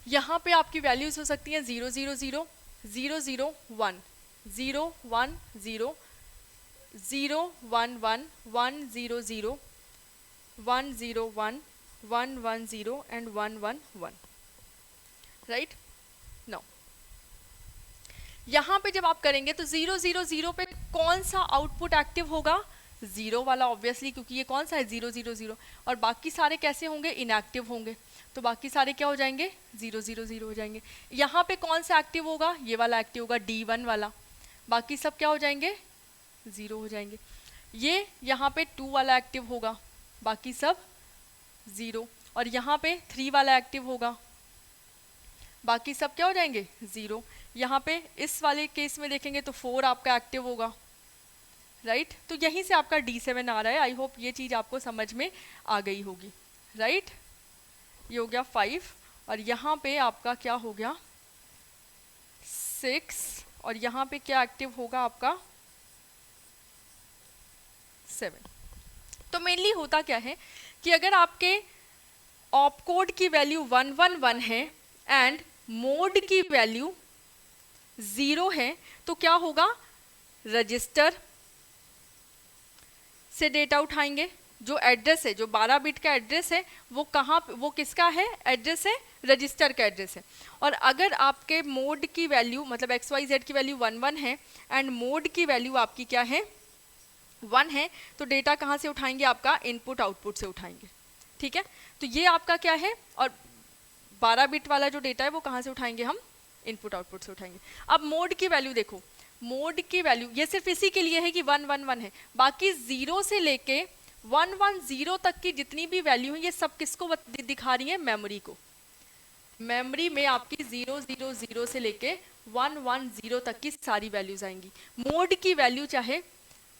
यहाँ पे आपकी वैल्यूज हो सकती हैं 0 0 0 0 0 1 0 1 0 0 1 1 1 0 0 1 0 1 1 1 0 एंड 1 1 1, राइट। नो यहाँ पे जब आप करेंगे तो 0 0 0 पे कौन सा आउटपुट एक्टिव होगा, 0 वाला ऑब्वियसली, क्योंकि ये कौन सा है 0 0 0। और बाकी सारे कैसे होंगे, इनएक्टिव होंगे। तो बाकी सारे क्या हो जाएंगे, 0 0 0 हो जाएंगे। यहाँ पे कौन सा एक्टिव होगा, ये वाला एक्टिव होगा, D1 वाला। बाकी सब क्या हो जाएंगे, 0 हो जाएंगे। ये यहाँ पे 2 वाला एक्टिव होगा, बाकी सब 0। और यहाँ पे 3 वाला एक्टिव होगा, बाकी सब क्या हो जाएंगे 0। यहाँ पे इस वाले केस में देखेंगे तो 4 आपका एक्टिव होगा, राइट। तो यहीं से आपका D7 आ रहा है। आई होप ये चीज़ आपको समझ में आ गई होगी, राइट। ये हो गया 5 और यहाँ पे आपका क्या हो गया 6 और यहाँ पे क्या एक्टिव होगा आपका 7। तो मेनली होता क्या है कि अगर आपके ऑप कोड की वैल्यू 111 है एंड मोड की वैल्यू 0 है तो क्या होगा, रजिस्टर से डेटा उठाएंगे, जो एड्रेस है, जो 12 बिट का एड्रेस है, वो कहाँ, वो किसका है एड्रेस है, रजिस्टर का एड्रेस है। और अगर आपके मोड की वैल्यू मतलब XYZ की वैल्यू 11 है एंड मोड की वैल्यू आपकी क्या है 1 है, तो डेटा कहाँ से उठाएंगे, आपका इनपुट आउटपुट से उठाएंगे। ठीक है, तो ये आपका क्या है, और 12 बिट वाला जो डेटा है वो कहाँ से उठाएंगे, हम इनपुट आउटपुट से उठाएंगे। अब मोड की वैल्यू देखो, मोड की वैल्यू ये सिर्फ इसी के लिए है कि 111 है, बाकी 0 से लेके 110 तक की जितनी भी वैल्यू है ये सब किसको दिखा रही है, मेमोरी को। मेमोरी में आपकी 000 से लेके 110 तक की सारी वैल्यूज आएंगी। मोड की वैल्यू चाहे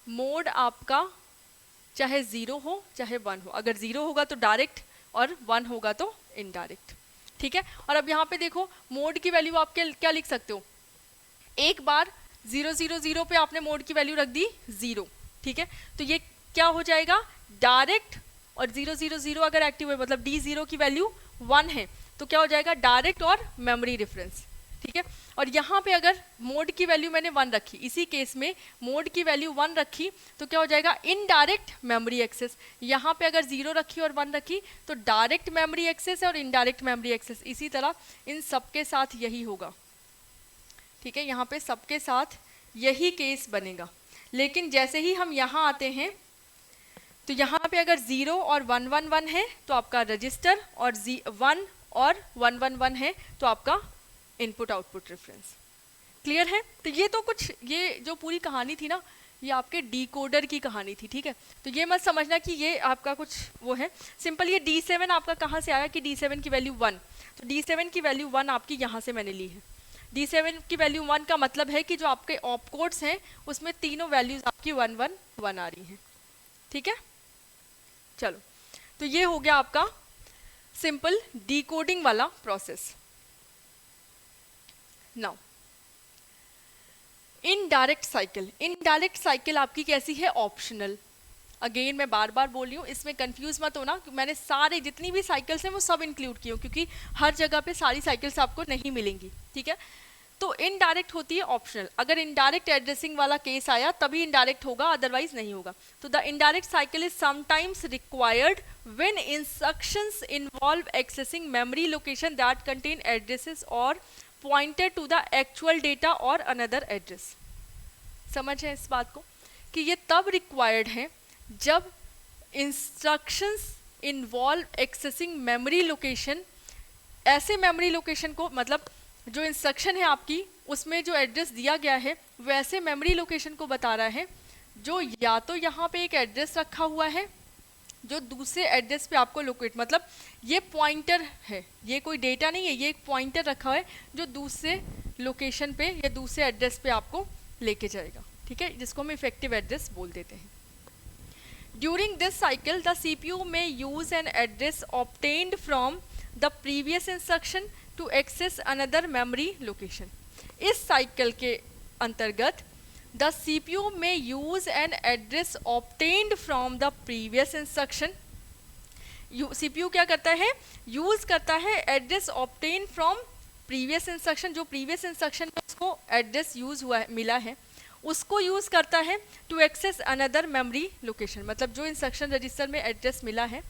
मोड आपका चाहे 0 हो चाहे 1 हो, अगर 0 होगा तो डायरेक्ट और 1 होगा तो इनडायरेक्ट। ठीक है, और अब यहाँ पे देखो मोड की वैल्यू आप क्या लिख सकते हो, एक बार 000 पे आपने मोड की वैल्यू रख दी 0, ठीक है, तो ये क्या हो जाएगा डायरेक्ट, और 000 अगर एक्टिव है मतलब D0 की वैल्यू 1 है तो क्या हो जाएगा डायरेक्ट और मेमोरी रेफरेंस। ठीक है, और यहाँ पे अगर मोड की वैल्यू मैंने 1 रखी, इसी केस में मोड की वैल्यू 1 रखी तो क्या हो जाएगा इनडायरेक्ट मेमोरी एक्सेस। यहाँ पे अगर 0 रखी और 1 रखी तो डायरेक्ट मेमोरी एक्सेस है और इनडायरेक्ट मेमोरी एक्सेस। इसी तरह इन सबके साथ यही होगा। ठीक है, यहाँ पे सबके साथ यही केस बनेगा। लेकिन जैसे ही हम यहाँ आते हैं तो यहाँ पे अगर 0 और 111 है तो आपका रजिस्टर, और 1 और 111 है तो आपका इनपुट आउटपुट रेफरेंस। क्लियर है, तो ये तो कुछ, ये जो पूरी कहानी थी ना ये आपके डीकोडर की कहानी थी। ठीक है, तो ये मत समझना कि ये आपका कुछ वो है, सिंपल ये D7 आपका कहाँ से आया कि D7 की वैल्यू 1, तो D7 की वैल्यू 1 आपकी यहाँ से मैंने ली है। D7 की वैल्यू 1 का मतलब है कि जो आपके ऑप कोड्स हैं उसमें तीनों वैल्यूज आपकी 111 आ रही हैं। ठीक है, चलो, तो ये हो गया आपका सिंपल डिकोडिंग वाला process. Now indirect cycle, indirect cycle आपकी कैसी है, ऑप्शनल। अगेन मैं बार बार बोल रही हूँ, इसमें कंफ्यूज मत होना, मैंने सारे जितनी भी साइकिल्स हैं वो सब इंक्लूड की हूँ क्योंकि हर जगह पे सारी साइकिल्स आपको नहीं मिलेंगी। ठीक है, तो इनडायरेक्ट होती है ऑप्शनल, अगर इनडायरेक्ट एड्रेसिंग वाला केस आया तभी इनडायरेक्ट होगा, अदरवाइज नहीं होगा। तो the indirect cycle is sometimes required when instructions involve accessing memory location that contain addresses और pointed to the actual data और अनदर एड्रेस। समझ है इस बात को कि ये तब रिक्वायर्ड है जब instructions involve accessing memory location, ऐसे मेमोरी लोकेशन को मतलब जो इंस्ट्रक्शन है आपकी उसमें जो एड्रेस दिया गया है वैसे मेमोरी लोकेशन को बता रहा है जो या तो यहाँ पे एक एड्रेस रखा हुआ है जो दूसरे एड्रेस पे आपको लोकेट, मतलब ये पॉइंटर है, ये कोई डेटा नहीं है, ये एक पॉइंटर रखा है जो दूसरे लोकेशन पे या दूसरे एड्रेस पे आपको लेके जाएगा। ठीक है, जिसको हम इफेक्टिव एड्रेस बोल देते हैं। During this cycle the CPU में use an address obtained from the previous instruction to access another memory location. इस साइकिल के अंतर्गत द CPU में use an address obtained from the previous instruction. CPU क्या करता है, यूज करता है address obtain from previous instruction, जो प्रीवियस इंस्ट्रक्शन में उसको एड्रेस यूज हुआ है, मिला है, उसको यूज करता है to access another memory location, मतलब जो इंस्ट्रक्शन रजिस्टर में एड्रेस मिला है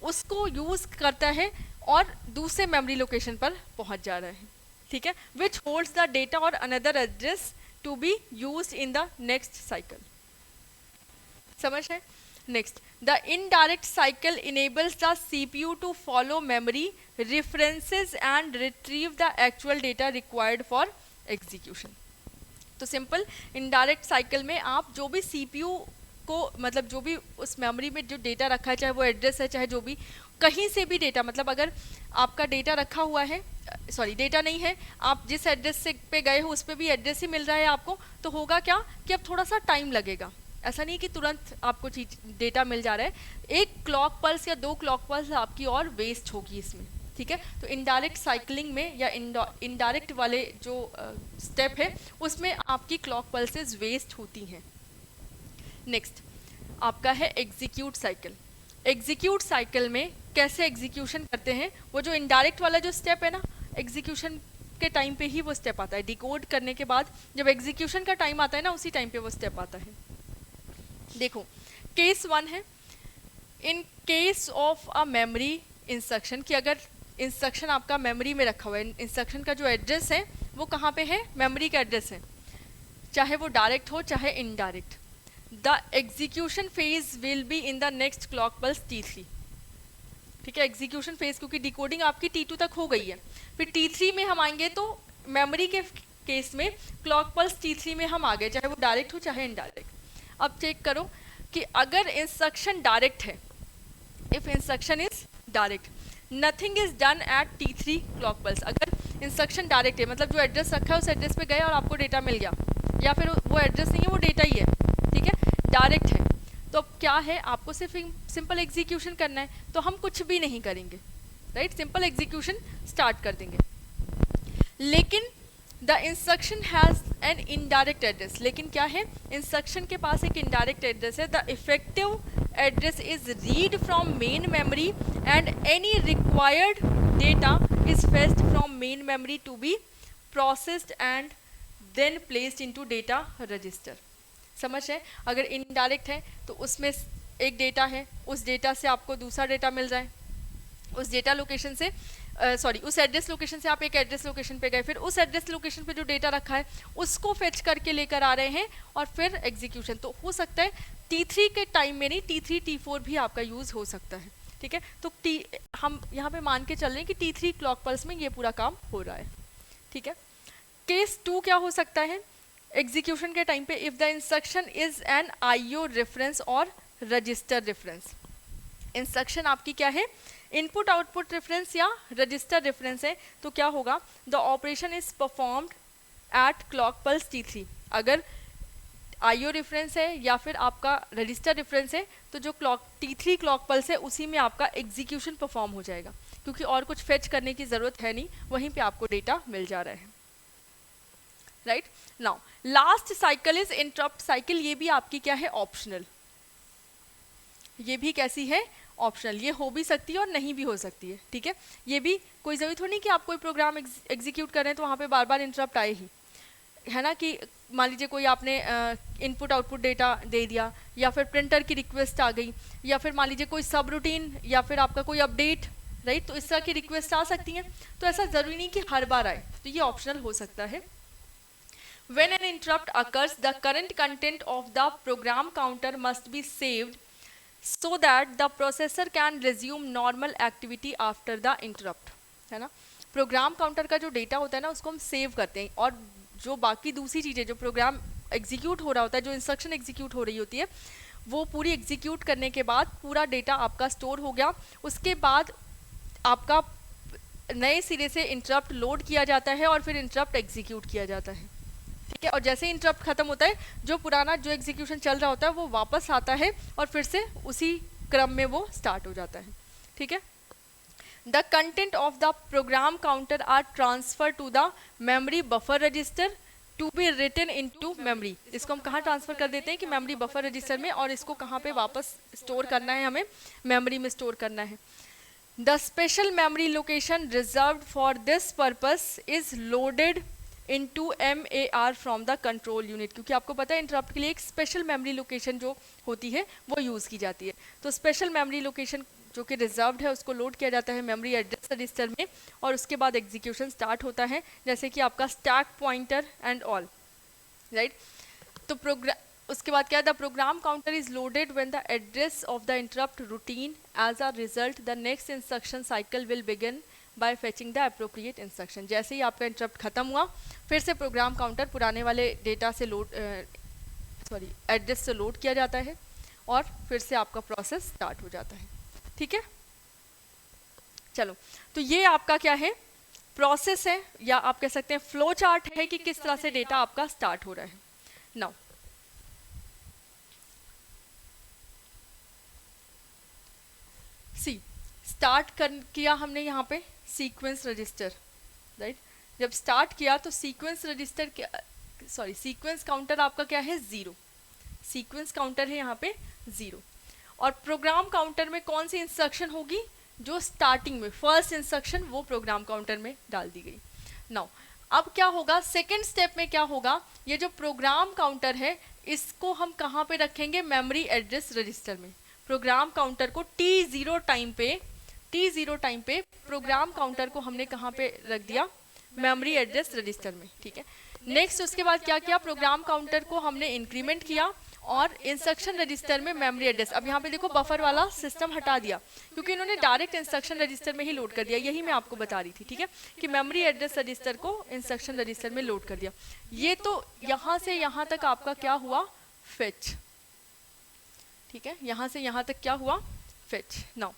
उसको यूज करता है और दूसरे मेमोरी लोकेशन पर पहुंच जा रहा है। ठीक है, विच होल्ड्स द डेटा और another address to be used in the next cycle. समझ है। Next, the indirect cycle enables the CPU to follow memory references and retrieve the actual data required for execution. तो simple indirect cycle में आप जो भी CPU को मतलब जो भी उस मेमोरी में जो डेटा रखा है, चाहे वो एड्रेस है चाहे जो भी, कहीं से भी डेटा, मतलब अगर आपका डेटा रखा हुआ है, सॉरी डेटा नहीं है, आप जिस एड्रेस से पे गए हो उस पर भी एड्रेस ही मिल रहा है आपको, तो होगा क्या कि अब थोड़ा सा टाइम लगेगा। ऐसा नहीं कि तुरंत आपको चीज डेटा मिल जा रहा है, एक क्लॉक पल्स या 2 क्लॉक पल्स आपकी और वेस्ट होगी इसमें। ठीक है, तो इनडायरेक्ट साइकिलिंग में या इनडायरेक्ट वाले जो स्टेप है उसमें आपकी क्लॉक पल्सेस वेस्ट होती हैं। नेक्स्ट आपका है एग्जीक्यूट साइकिल। एग्जीक्यूट साइकिल में कैसे एग्जीक्यूशन करते हैं, वो जो इनडायरेक्ट वाला जो स्टेप है ना, एग्जीक्यूशन के टाइम पे ही वो स्टेप आता है। डिकोड करने के बाद जब एग्जीक्यूशन का टाइम आता है ना, उसी टाइम पे वो स्टेप आता है। देखो केस 1 है, in case of a memory instruction, कि अगर इंस्ट्रक्शन आपका मेमोरी में रखा हुआ है, इंस्ट्रक्शन का जो एड्रेस है वो कहाँ पे है, मेमोरी का एड्रेस है, चाहे वो डायरेक्ट हो चाहे indirect, the execution phase will be in the next clock pulse T3। ठीक है, एग्जीक्यूशन फेज, क्योंकि डिकोडिंग आपकी T2 तक हो गई है, फिर T3 में हम आएंगे, तो मेमोरी के केस में क्लॉक पल्स T3 में हम आ गए, चाहे वो डायरेक्ट हो चाहे इनडायरेक्ट। अब चेक करो कि अगर इंस्ट्रक्शन डायरेक्ट है, if instruction is direct, nothing is done at T3 clock pulse. अगर इंस्ट्रक्शन डायरेक्ट है, मतलब जो एड्रेस रखा है उस एड्रेस पे गए और आपको डेटा मिल गया, या फिर वो एड्रेस नहीं है, वो डेटा ही है, ठीक है, डायरेक्ट है, तो अब क्या है, आपको सिर्फ सिंपल एग्जीक्यूशन करना है, तो हम कुछ भी नहीं करेंगे, राइट, सिंपल एग्जीक्यूशन स्टार्ट कर देंगे। लेकिन the instruction has an indirect address, लेकिन क्या है, इंस्ट्रक्शन के पास एक इनडायरेक्ट एड्रेस है। The effective address is read from main memory and any required data is fetched from main memory to be processed and then placed into data register. समझ है, अगर इनडायरेक्ट है तो उसमें एक डेटा है, उस डेटा से आपको दूसरा डेटा मिल जाए, उस डेटा लोकेशन से उस एड्रेस लोकेशन से आप एक एड्रेस लोकेशन पे गए, फिर उस एड्रेस लोकेशन पे जो डेटा रखा है उसको फेच करके लेकर आ रहे हैं, और फिर एग्जीक्यूशन। तो हो सकता है T3 के टाइम में नहीं, T3 T4 भी आपका यूज़ हो सकता है, ठीक है। तो हम यहाँ पे मान के चल रहे हैं कि T3 क्लॉक पल्स में ये पूरा काम हो रहा है, ठीक है। केस 2 क्या हो सकता है, एग्जीक्यूशन के टाइम पे, if the instruction is an IO reference और रजिस्टर रेफरेंस। इंस्ट्रक्शन आपकी क्या है, इनपुट आउटपुट रेफरेंस या रजिस्टर रेफरेंस है, तो क्या होगा, the operation is performed eight clock pulse T3। अगर IO रेफरेंस है या फिर आपका रजिस्टर रेफरेंस है, तो जो T3 क्लॉक पल्स है उसी में आपका एग्जीक्यूशन परफॉर्म हो जाएगा, क्योंकि और कुछ फेच करने की ज़रूरत है नहीं, वहीं पे आपको डेटा मिल जा रहा है, right. Now last cycle is interrupt cycle, ये भी आपकी क्या है, ऑप्शनल। ये भी कैसी है, ऑप्शनल, ये हो भी सकती है और नहीं भी हो सकती है, ठीक है। ये भी कोई ज़रूरत नहीं कि आप कोई प्रोग्राम एग्जीक्यूट करें तो वहाँ पे बार बार इंटरप्ट आए ही, है ना, कि मान लीजिए कोई आपने इनपुट आउटपुट डेटा दे दिया, या फिर प्रिंटर की रिक्वेस्ट आ गई, या फिर मान लीजिए कोई सब रूटीन या फिर आपका कोई अपडेट, राइट, तो इस तरह की रिक्वेस्ट आ सकती हैं, तो ऐसा ज़रूरी नहीं कि हर बार आए, तो ये ऑप्शनल हो सकता है। When an interrupt occurs, the current content of the program counter must be saved so that the processor can resume normal activity after the interrupt, है ना। प्रोग्राम काउंटर का जो डेटा होता है ना, उसको हम सेव करते हैं, और जो बाकी दूसरी चीज़ें, जो प्रोग्राम एग्जीक्यूट हो रहा होता है, जो इंस्ट्रक्शन एग्जीक्यूट हो रही होती है, वो पूरी एग्जीक्यूट करने के बाद पूरा डेटा आपका स्टोर हो गया, उसके बाद आपका नए सिरे से इंटरप्ट लोड किया जाता है और फिर इंटरप्ट एग्जीक्यूट किया जाता है, ठीक है। और जैसे ही इंटरप्ट खत्म होता है, जो पुराना जो एग्जीक्यूशन चल रहा होता है वो वापस आता है और फिर से उसी क्रम में वो स्टार्ट हो जाता है, ठीक है। The content of the program counter are transfer to the memory buffer register to be written into memory. इसको हम कहाँ ट्रांसफर कर देते हैं कि मेमोरी बफर रजिस्टर में, और इसको कहाँ पे वापस स्टोर करना है, हमें मेमोरी में स्टोर करना है। The special memory location reserved for this purpose is loaded into MAR from the control unit, क्योंकि आपको पता है इंटरप्ट के लिए एक स्पेशल मेमोरी लोकेशन जो होती है वो यूज़ की जाती है। तो स्पेशल मेमोरी लोकेशन जो कि रिजर्व्ड है उसको लोड किया जाता है मेमोरी एड्रेस रजिस्टर में, और उसके बाद एग्जीक्यूशन स्टार्ट होता है, जैसे कि आपका stack pointer and all, right. तो उसके बाद क्या है, the program counter is loaded when the address of the interrupt routine, as a result the next instruction cycle will begin by fetching the appropriate instruction. जैसे ही आपका interrupt खत्म हुआ, फिर से प्रोग्राम काउंटर पुराने वाले डेटा से एड्रेस से लोड किया जाता है, और फिर से आपका प्रोसेस स्टार्ट हो जाता है, ठीक है। चलो, तो ये आपका क्या है, प्रोसेस है, या आप कह सकते हैं फ्लो चार्ट है कि किस तरह से डेटा आपका स्टार्ट हो रहा है। नाउ सी स्टार्ट किया हमने यहाँ पे सीक्वेंस रजिस्टर, राइट। जब स्टार्ट किया तो सीक्वेंस रजिस्टर सीक्वेंस काउंटर आपका क्या है, 0, सीक्वेंस काउंटर है यहाँ पे 0, और प्रोग्राम काउंटर में कौन सी इंस्ट्रक्शन होगी, जो स्टार्टिंग में फर्स्ट इंस्ट्रक्शन वो प्रोग्राम काउंटर में डाल दी गई। नाउ अब क्या होगा, सेकेंड स्टेप में क्या होगा, ये जो प्रोग्राम काउंटर है इसको हम कहाँ पे रखेंगे, मेमोरी एड्रेस रजिस्टर में। प्रोग्राम काउंटर को T0 टाइम पे प्रोग्राम काउंटर को हमने कहाँ पे रख दिया, मेमोरी एड्रेस रजिस्टर में, ठीक है। नेक्स्ट उसके बाद क्या किया, प्रोग्राम काउंटर को हमने इंक्रीमेंट किया और इंस्ट्रक्शन रजिस्टर में मेमोरी एड्रेस, अब यहाँ पे देखो बफर वाला सिस्टम हटा दिया क्योंकि इन्होंने डायरेक्ट इंस्ट्रक्शन रजिस्टर में ही लोड कर दिया, यही मैं आपको बता रही थी, ठीक है, कि मेमोरी एड्रेस रजिस्टर को इंस्ट्रक्शन रजिस्टर में लोड कर दिया। ये तो यहाँ से यहाँ तक आपका क्या हुआ, फेच, ठीक है, यहाँ से यहाँ तक क्या हुआ, फेच। नाउ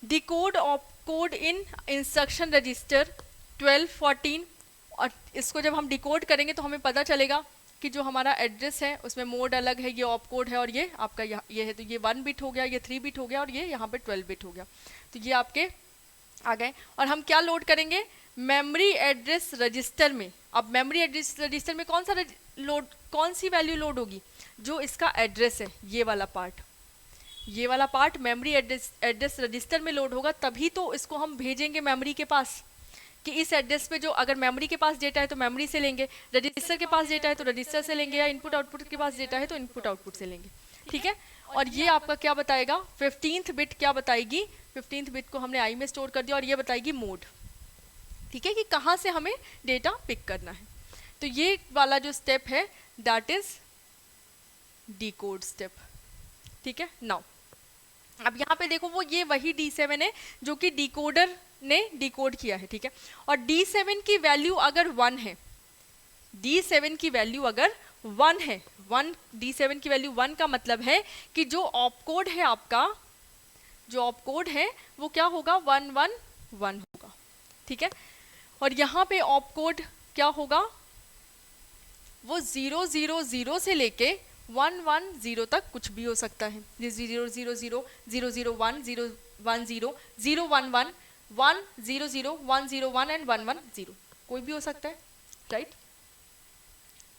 डिकोड ऑपकोड इन इंस्ट्रक्शन रजिस्टर 12 14, और इसको जब हम डिकोड करेंगे तो हमें पता चलेगा कि जो हमारा एड्रेस है उसमें मोड अलग है, ये ऑपकोड है और ये आपका ये है, तो ये 1 बिट हो गया, ये 3 बिट हो गया और ये यहाँ पे 12 बिट हो गया, तो ये आपके आ गए। और हम क्या लोड करेंगे, मेमोरी एड्रेस रजिस्टर में। अब मेमोरी एड्रेस रजिस्टर में कौन सी वैल्यू लोड होगी, जो इसका एड्रेस है, ये वाला पार्ट मेमोरी एड्रेस रजिस्टर में लोड होगा, तभी तो इसको हम भेजेंगे मेमोरी के पास कि इस एड्रेस पे जो, अगर मेमोरी के पास डेटा है तो मेमोरी से लेंगे, रजिस्टर के पास डेटा है तो रजिस्टर से लेंगे, या इनपुट आउटपुट के पास डेटा है तो इनपुट आउटपुट से लेंगे, ठीक है। और ये आपका क्या बताएगा, 15th बिट क्या बताएगी, 15th बिट को हमने आई में स्टोर कर दिया और ये बताएगी मोड, ठीक है, कि कहाँ से हमें डेटा पिक करना है। तो ये वाला जो स्टेप है दैट इज डिकोड स्टेप, ठीक है। नाउ अब यहाँ पे देखो वो ये वही D7 है जो कि डिकोडर ने डिकोड किया है, ठीक है। और D7 की वैल्यू अगर 1 है, D7 की वैल्यू अगर 1 है, D7 की वैल्यू 1 का मतलब है कि जो ऑपकोड है आपका, जो ऑपकोड है वो क्या होगा, 111 होगा, ठीक है। और यहाँ पे ऑपकोड क्या होगा, वो 000 से लेके 110 तक कुछ भी हो सकता है, 000 001 010 011 100 101 एंड 110 कोई भी हो सकता है, राइट।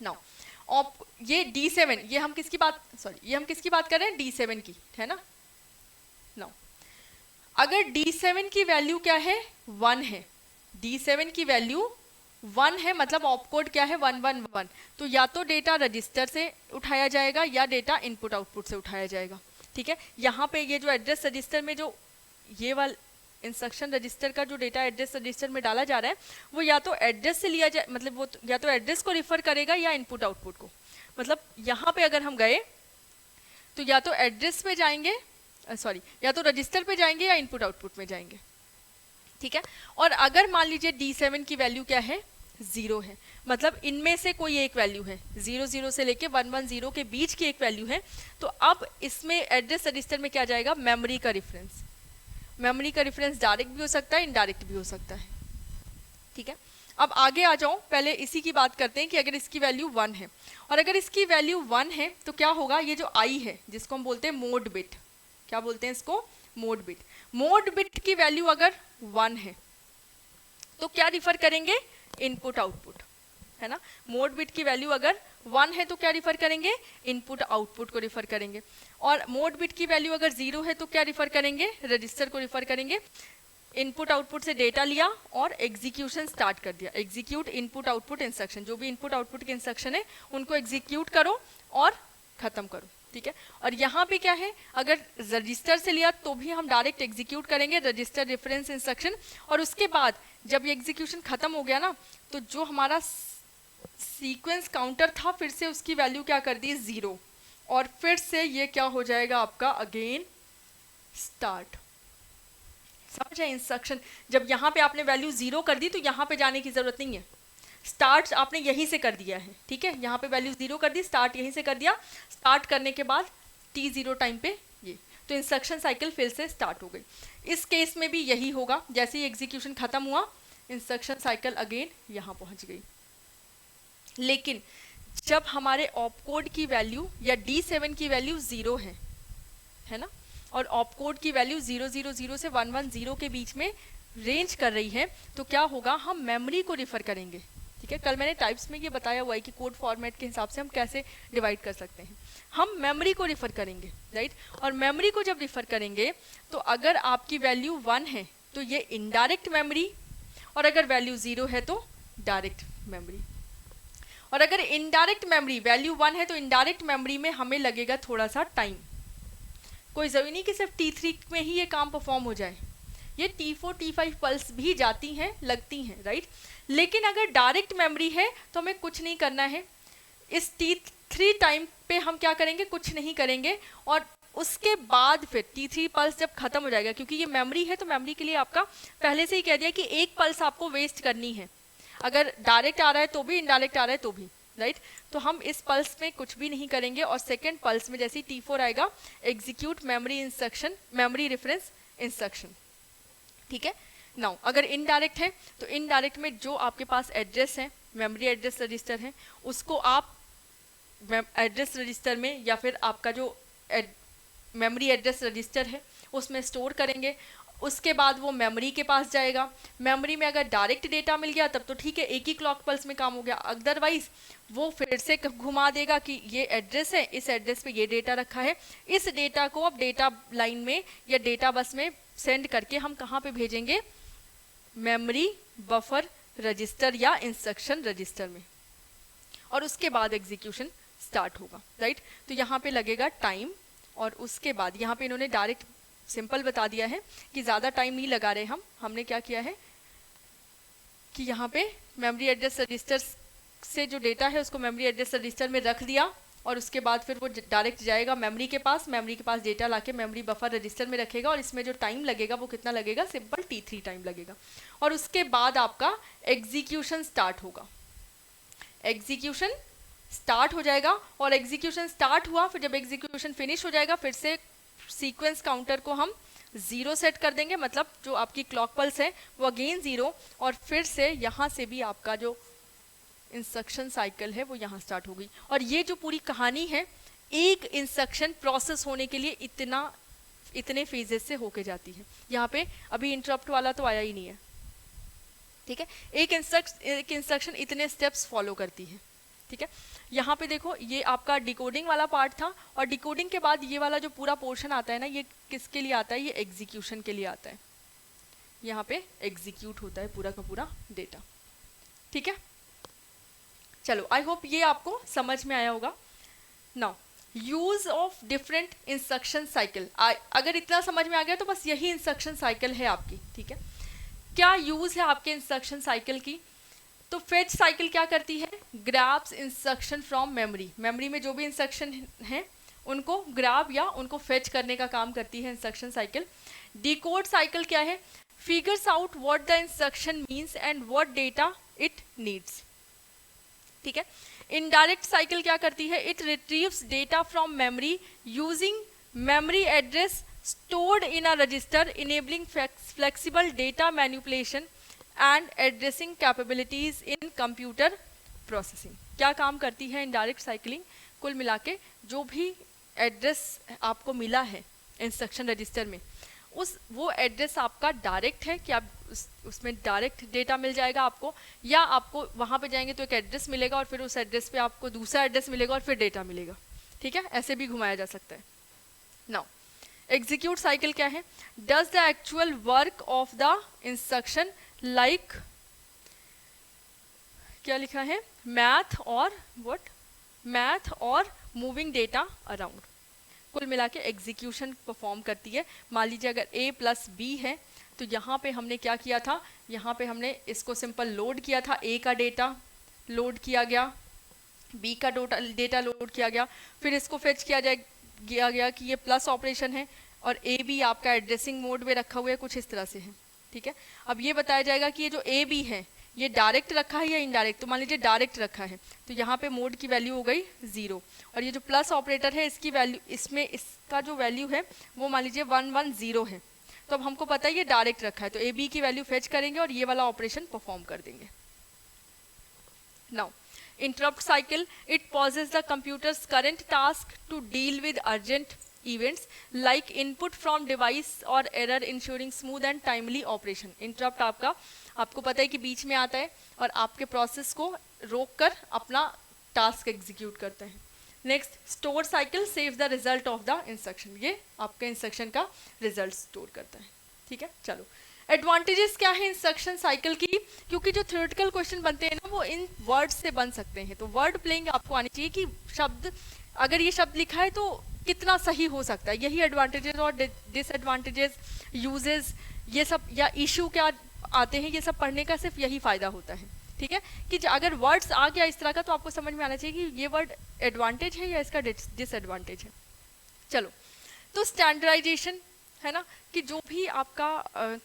नाउ ये D7, ये हम किसकी बात कर रहे हैं, D7 की, है ना। नाउ अगर D7 की वैल्यू क्या है, 1 है, D7 की वैल्यू 1 है, मतलब ऑपकोड क्या है, 111, तो या तो डेटा रजिस्टर से उठाया जाएगा या डेटा इनपुट आउटपुट से उठाया जाएगा, ठीक है। यहाँ पे ये जो एड्रेस रजिस्टर में जो ये वाला इंस्ट्रक्शन रजिस्टर का जो डेटा एड्रेस रजिस्टर में डाला जा रहा है वो या तो एड्रेस से लिया जाए, मतलब वो या तो एड्रेस को रिफर करेगा या इनपुट आउटपुट को, मतलब यहाँ पे अगर हम गए तो या तो एड्रेस पे जाएंगे, या तो रजिस्टर पे जाएंगे या इनपुट आउटपुट में जाएंगे, ठीक है। और अगर मान लीजिए D7 की वैल्यू क्या है, 0 है, मतलब इनमें से कोई एक वैल्यू है, 00 से लेके 110 के बीच की एक वैल्यू है, तो अब इसमें एड्रेस रजिस्टर में क्या जाएगा, मेमोरी का रेफरेंस। मेमोरी का रेफरेंस डायरेक्ट भी हो सकता है, इनडायरेक्ट भी हो सकता है, ठीक है। अब आगे आ जाओ, पहले इसी की बात करते हैं कि अगर इसकी वैल्यू 1 है, और अगर इसकी वैल्यू 1 है तो क्या होगा, ये जो आई है जिसको हम बोलते हैं मोड बिट, क्या बोलते हैं इसको, मोड बिट। मोड बिट की वैल्यू अगर 1 है तो क्या रिफर करेंगे, इनपुट आउटपुट, है ना। मोड बिट की वैल्यू अगर 1 है तो क्या रिफर करेंगे, इनपुट आउटपुट को रिफर करेंगे। और मोड बिट की वैल्यू अगर 0 है तो क्या रिफर करेंगे, रजिस्टर को रिफर करेंगे। इनपुट आउटपुट से डेटा लिया और एग्जीक्यूशन स्टार्ट कर दिया, एग्जीक्यूट इनपुट आउटपुट इंस्ट्रक्शन, जो भी इनपुट आउटपुट के इंस्ट्रक्शन है उनको एग्जीक्यूट करो और खत्म करो, ठीक है। और यहाँ पे क्या है, अगर रजिस्टर से लिया तो भी हम डायरेक्ट एग्जीक्यूट करेंगे रजिस्टर रेफरेंस इंस्ट्रक्शन, और उसके बाद जब ये एग्जीक्यूशन खत्म हो गया ना, तो जो हमारा सीक्वेंस काउंटर था फिर से उसकी वैल्यू क्या कर दी, 0, और फिर से ये क्या हो जाएगा आपका, अगेन स्टार्ट। समझे इंस्ट्रक्शन, जब यहाँ पे आपने वैल्यू 0 कर दी तो यहाँ पे जाने की जरूरत नहीं है, स्टार्ट आपने यहीं से कर दिया है, ठीक है। यहाँ पे वैल्यू 0 कर दी, स्टार्ट यहीं से कर दिया, स्टार्ट करने के बाद T0 टाइम पे ये, तो इंस्ट्रक्शन साइकिल फिर से स्टार्ट हो गई। इस केस में भी यही होगा, जैसे ही एग्जीक्यूशन खत्म हुआ इंस्ट्रक्शन साइकिल अगेन यहाँ पहुँच गई। लेकिन जब हमारे ऑपकोड की वैल्यू या D7 की वैल्यू 0 है ना, और ऑपकोड की वैल्यू 000 से 110 के बीच में रेंज कर रही है, तो क्या होगा, हम मेमोरी को रिफर करेंगे, ठीक है। कल मैंने टाइप्स में ये बताया हुआ है कि कोड फॉर्मेट के हिसाब से हम कैसे डिवाइड कर सकते हैं। हम मेमोरी को रिफर करेंगे, राइट। और मेमोरी को जब रिफर करेंगे तो अगर आपकी वैल्यू 1 है तो ये इनडायरेक्ट मेमोरी, और अगर वैल्यू 0 है तो डायरेक्ट मेमोरी। और अगर इनडायरेक्ट मेमोरी वैल्यू 1 है तो इनडायरेक्ट मेमोरी में हमें लगेगा थोड़ा सा टाइम, कोई ज़रूरी नहीं कि सिर्फ T3 में ही ये काम परफॉर्म हो जाए, ये T4 T5 पल्स भी जाती हैं, लगती हैं, राइट। लेकिन अगर डायरेक्ट मेमोरी है तो हमें कुछ नहीं करना है, इस T3 टाइम पे हम क्या करेंगे, कुछ नहीं करेंगे, और उसके बाद फिर T3 पल्स जब खत्म हो जाएगा, क्योंकि ये मेमोरी है तो मेमोरी के लिए आपका पहले से ही कह दिया कि एक पल्स आपको वेस्ट करनी है, अगर डायरेक्ट आ रहा है तो भी, इनडायरेक्ट आ रहा है तो भी, राइट। तो हम इस पल्स में कुछ भी नहीं करेंगे, और सेकेंड पल्स में जैसे ही T4 आएगा, execute memory instruction, memory reference instruction, ठीक है। नाउ अगर इनडायरेक्ट है तो इनडायरेक्ट में जो आपके पास एड्रेस है, मेमोरी एड्रेस रजिस्टर है, उसको आप एड्रेस रजिस्टर में या फिर आपका जो मेमोरी एड्रेस रजिस्टर है उसमें स्टोर करेंगे। उसके बाद वो मेमोरी के पास जाएगा, मेमोरी में अगर डायरेक्ट डेटा मिल गया तब तो ठीक है, एक ही क्लॉक पल्स में काम हो गया, अदरवाइज वो फिर से घुमा देगा कि ये एड्रेस है, इस एड्रेस पे ये डेटा रखा है, इस डेटा को अब डेटा लाइन में या डेटा बस में सेंड करके हम कहाँ पे भेजेंगे, मेमोरी बफर रजिस्टर या इंस्ट्रक्शन रजिस्टर में, और उसके बाद एग्जीक्यूशन स्टार्ट होगा, राइट। तो यहाँ पे लगेगा टाइम, और उसके बाद यहाँ पे इन्होंने डायरेक्ट सिंपल बता दिया है कि ज़्यादा टाइम नहीं लगा रहे हमने क्या किया है कि यहाँ पे मेमोरी एड्रेस रजिस्टर से जो डेटा है उसको मेमोरी एड्रेस रजिस्टर में रख दिया, और उसके बाद फिर वो डायरेक्ट जाएगा मेमोरी के पास डेटा लाके मेमोरी बफर रजिस्टर में रखेगा, और इसमें जो टाइम लगेगा वो कितना लगेगा, सिंपल T3 टाइम लगेगा, और उसके बाद आपका एग्जीक्यूशन स्टार्ट होगा, एग्जीक्यूशन स्टार्ट हो जाएगा, और एग्जीक्यूशन स्टार्ट हुआ, फिर जब एग्जीक्यूशन फिनिश हो जाएगा फिर से सीक्वेंस काउंटर को हम 0 सेट कर देंगे, मतलब जो आपकी क्लॉक पल्स है वो अगेन 0, और फिर से यहाँ से भी आपका जो इंस्ट्रक्शन साइकिल है वो यहाँ स्टार्ट होगी। और ये जो पूरी कहानी है, एक इंस्ट्रक्शन प्रोसेस होने के लिए इतने फेजेस से होके जाती है। यहाँ पे अभी इंटरप्ट वाला तो आया ही नहीं है, ठीक है। एक इंस्ट्रक्शन इतने स्टेप्स फॉलो करती है, ठीक है। यहाँ पे देखो ये आपका डिकोडिंग वाला पार्ट था, और डिकोडिंग के बाद ये वाला जो पूरा पोर्शन आता है ना, ये किसके लिए आता है, ये एग्जीक्यूशन के लिए आता है। यहाँ पे एग्जीक्यूट होता है पूरा का पूरा डेटा, ठीक है। चलो आई होप ये आपको समझ में आया होगा। Now use of different instruction cycle, अगर इतना समझ में आ गया तो बस यही इंस्ट्रक्शन साइकिल है आपकी, ठीक है। क्या यूज है आपके इंस्ट्रक्शन साइकिल की, तो फेच साइकिल क्या करती है, grabs instruction from memory, memory में जो भी इंस्ट्रक्शन हैं उनको ग्रैब या उनको फेच करने का काम करती है इंस्ट्रक्शन साइकिल। डिकोड साइकिल क्या है, figures out what the instruction means and what data it needs, ठीक है। इनडायरेक्ट साइकिल क्या करती है, it retrieves data from memory using memory address stored in a register enabling flexible data manipulation and addressing capabilities in computer processing। क्या काम करती है indirect cycling, कुल मिला के जो भी एड्रेस आपको मिला है इंस्ट्रक्शन रजिस्टर में, वो एड्रेस आपका डायरेक्ट है कि आप उसमें डायरेक्ट डेटा मिल जाएगा आपको, या आपको वहाँ पे जाएंगे तो एक एड्रेस मिलेगा और फिर उस एड्रेस पे आपको दूसरा एड्रेस मिलेगा और फिर डेटा मिलेगा, ठीक है। ऐसे भी घुमाया जा सकता है। नाउ एग्जीक्यूट साइकिल क्या है, does the actual work of the instruction like, क्या लिखा है, मैथ और मूविंग डेटा अराउंड, कुल मिला के एग्जीक्यूशन परफॉर्म करती है। मान लीजिए अगर a प्लस बी है तो यहाँ पे हमने क्या किया था, यहाँ पे हमने इसको सिंपल लोड किया था, a का डेटा लोड किया गया, b का डेटा लोड किया गया, फिर इसको फेच किया गया कि ये प्लस ऑपरेशन है और ए बी आपका एड्रेसिंग मोड में रखा हुआ है, कुछ इस तरह से है, ठीक है। अब ये बताया जाएगा कि ये जो ए बी है ये डायरेक्ट रखा है या इनडायरेक्ट, तो मान लीजिए डायरेक्ट रखा है तो यहाँ पे मोड की वैल्यू हो गई 0, और ये जो प्लस ऑपरेटर है इसकी वैल्यू, इसमें इसका जो वैल्यू है वो मान लीजिए 110 है, तो अब हमको पता है ये डायरेक्ट रखा है तो ए बी की वैल्यू फेच करेंगे और ये वाला ऑपरेशन परफॉर्म कर देंगे। Now interrupt cycle, it pauses the computer's current task to deal with urgent events like input from device or error, ensuring smooth and timely operation। interrupt आपको पता है कि बीच में आता है और आपके प्रोसेस को रोक कर अपना टास्क एग्जीक्यूट करता है। Next store cycle, save the result of the instruction, ये आपके इंस्ट्रक्शन का रिजल्ट स्टोर करता है, ठीक है। चलो एडवांटेजेस क्या है इंस्ट्रक्शन साइकिल की, क्योंकि जो थ्योरेटिकल क्वेश्चन बनते हैं ना वो इन वर्ड से बन सकते हैं, तो वर्ड प्लेइंग आपको आनी चाहिए कि शब्द, अगर ये शब्द लिखा है तो कितना सही हो सकता है। यही एडवांटेजेस और डिसएडवांटेजेस, यूजेस, ये सब या इशू क्या आते हैं, ये सब पढ़ने का सिर्फ यही फायदा होता है। ठीक है, कि अगर वर्ड्स आ गया इस तरह का तो आपको समझ में आना चाहिए कि ये वर्ड एडवांटेज है या इसका डिसएडवांटेज है। चलो, तो स्टैंडर्डाइजेशन है ना, कि जो भी आपका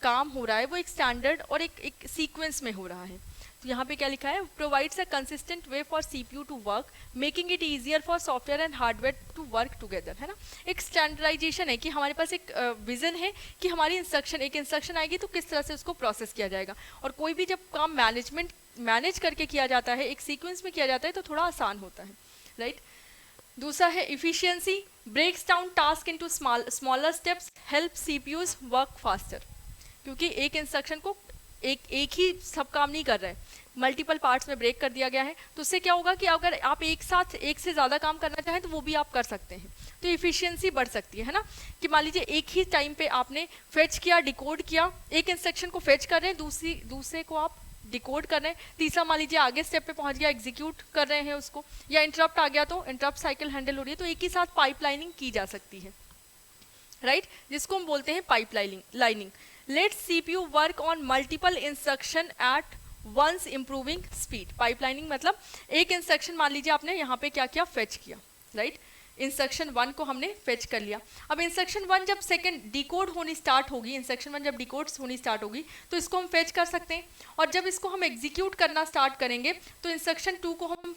काम हो रहा है वो एक स्टैंडर्ड और एक सीक्वेंस में हो रहा है। तो यहाँ पे क्या लिखा है, provides a consistent way for CPU to work, making it easier for software and hardware to work together, है ना। एक स्टैंडर्डाइजेशन है कि हमारे पास एक विजन है कि हमारी एक इंस्ट्रक्शन आएगी तो किस तरह से उसको प्रोसेस किया जाएगा। और कोई भी जब काम मैनेज करके किया जाता है, एक सीक्वेंस में किया जाता है, तो थोड़ा आसान होता है, राइट। दूसरा है efficiency, breaks down task into smaller steps, help CPUs work faster. क्योंकि एक इंस्ट्रक्शन को एक ही सब काम नहीं कर रहा है, मल्टीपल पार्ट्स में ब्रेक कर दिया गया है, तो उससे क्या होगा कि अगर आप एक साथ एक से ज़्यादा काम करना चाहें तो वो भी आप कर सकते हैं, तो इफिशियंसी बढ़ सकती है ना। कि मान लीजिए एक ही टाइम पे आपने फेच किया, डिकोड किया, एक इंस्ट्रक्शन को फेच कर रहे हैं, दूसरे को आप डिकोड कर रहे हैं, तीसरा मान लीजिए आगे स्टेप पे पहुंच गया, एग्जीक्यूट कर रहे हैं उसको, या इंटरप्ट आ गया तो इंटरप्ट साइकिल हैंडल हो रही है, तो एक ही साथ पाइपलाइनिंग की जा सकती है, राइट, जिसको हम बोलते हैं pipelining. Lets CPU work on multiple instruction at once improving speed. Pipelining मतलब एक इंस्ट्रक्शन मान लीजिए आपने यहाँ पे क्या किया, फेच किया, राइट, इंस्ट्रक्शन 1 को हमने फेच कर लिया। अब इंस्ट्रक्शन 1 जब सेकंड डिकोड होनी स्टार्ट होगी, इंस्ट्रक्शन 1 जब डिकोड होनी स्टार्ट होगी तो इसको हम फेच कर सकते हैं, और जब इसको हम एग्जीक्यूट करना स्टार्ट करेंगे तो इंस्ट्रक्शन 2 को हम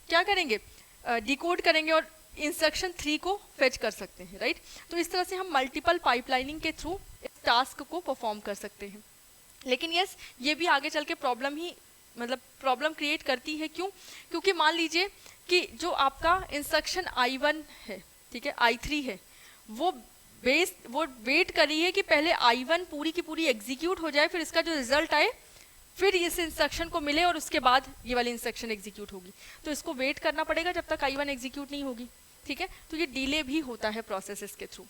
क्या करेंगे, डिकोड करेंगे और इंस्ट्रक्शन 3 को फेच कर सकते हैं, राइट। तो इस तरह से हम मल्टीपल पाइपलाइनिंग के थ्रू इस टास्क को परफॉर्म कर सकते हैं। लेकिन यस, ये भी आगे चल के प्रॉब्लम क्रिएट करती है। क्यों? क्योंकि मान लीजिए कि जो आपका इंस्ट्रक्शन I1 है, ठीक है, I3 है, वो वेट कर रही है कि पहले I1 पूरी की पूरी एग्जीक्यूट हो जाए, फिर इसका जो रिजल्ट आए फिर इस इंस्ट्रक्शन को मिले और उसके बाद ये वाली इंस्ट्रक्शन एग्जीक्यूट होगी। तो इसको वेट करना पड़ेगा जब तक I1 एग्जीक्यूट नहीं होगी, ठीक है। तो ये डिले भी होता है प्रोसेसेस के थ्रू।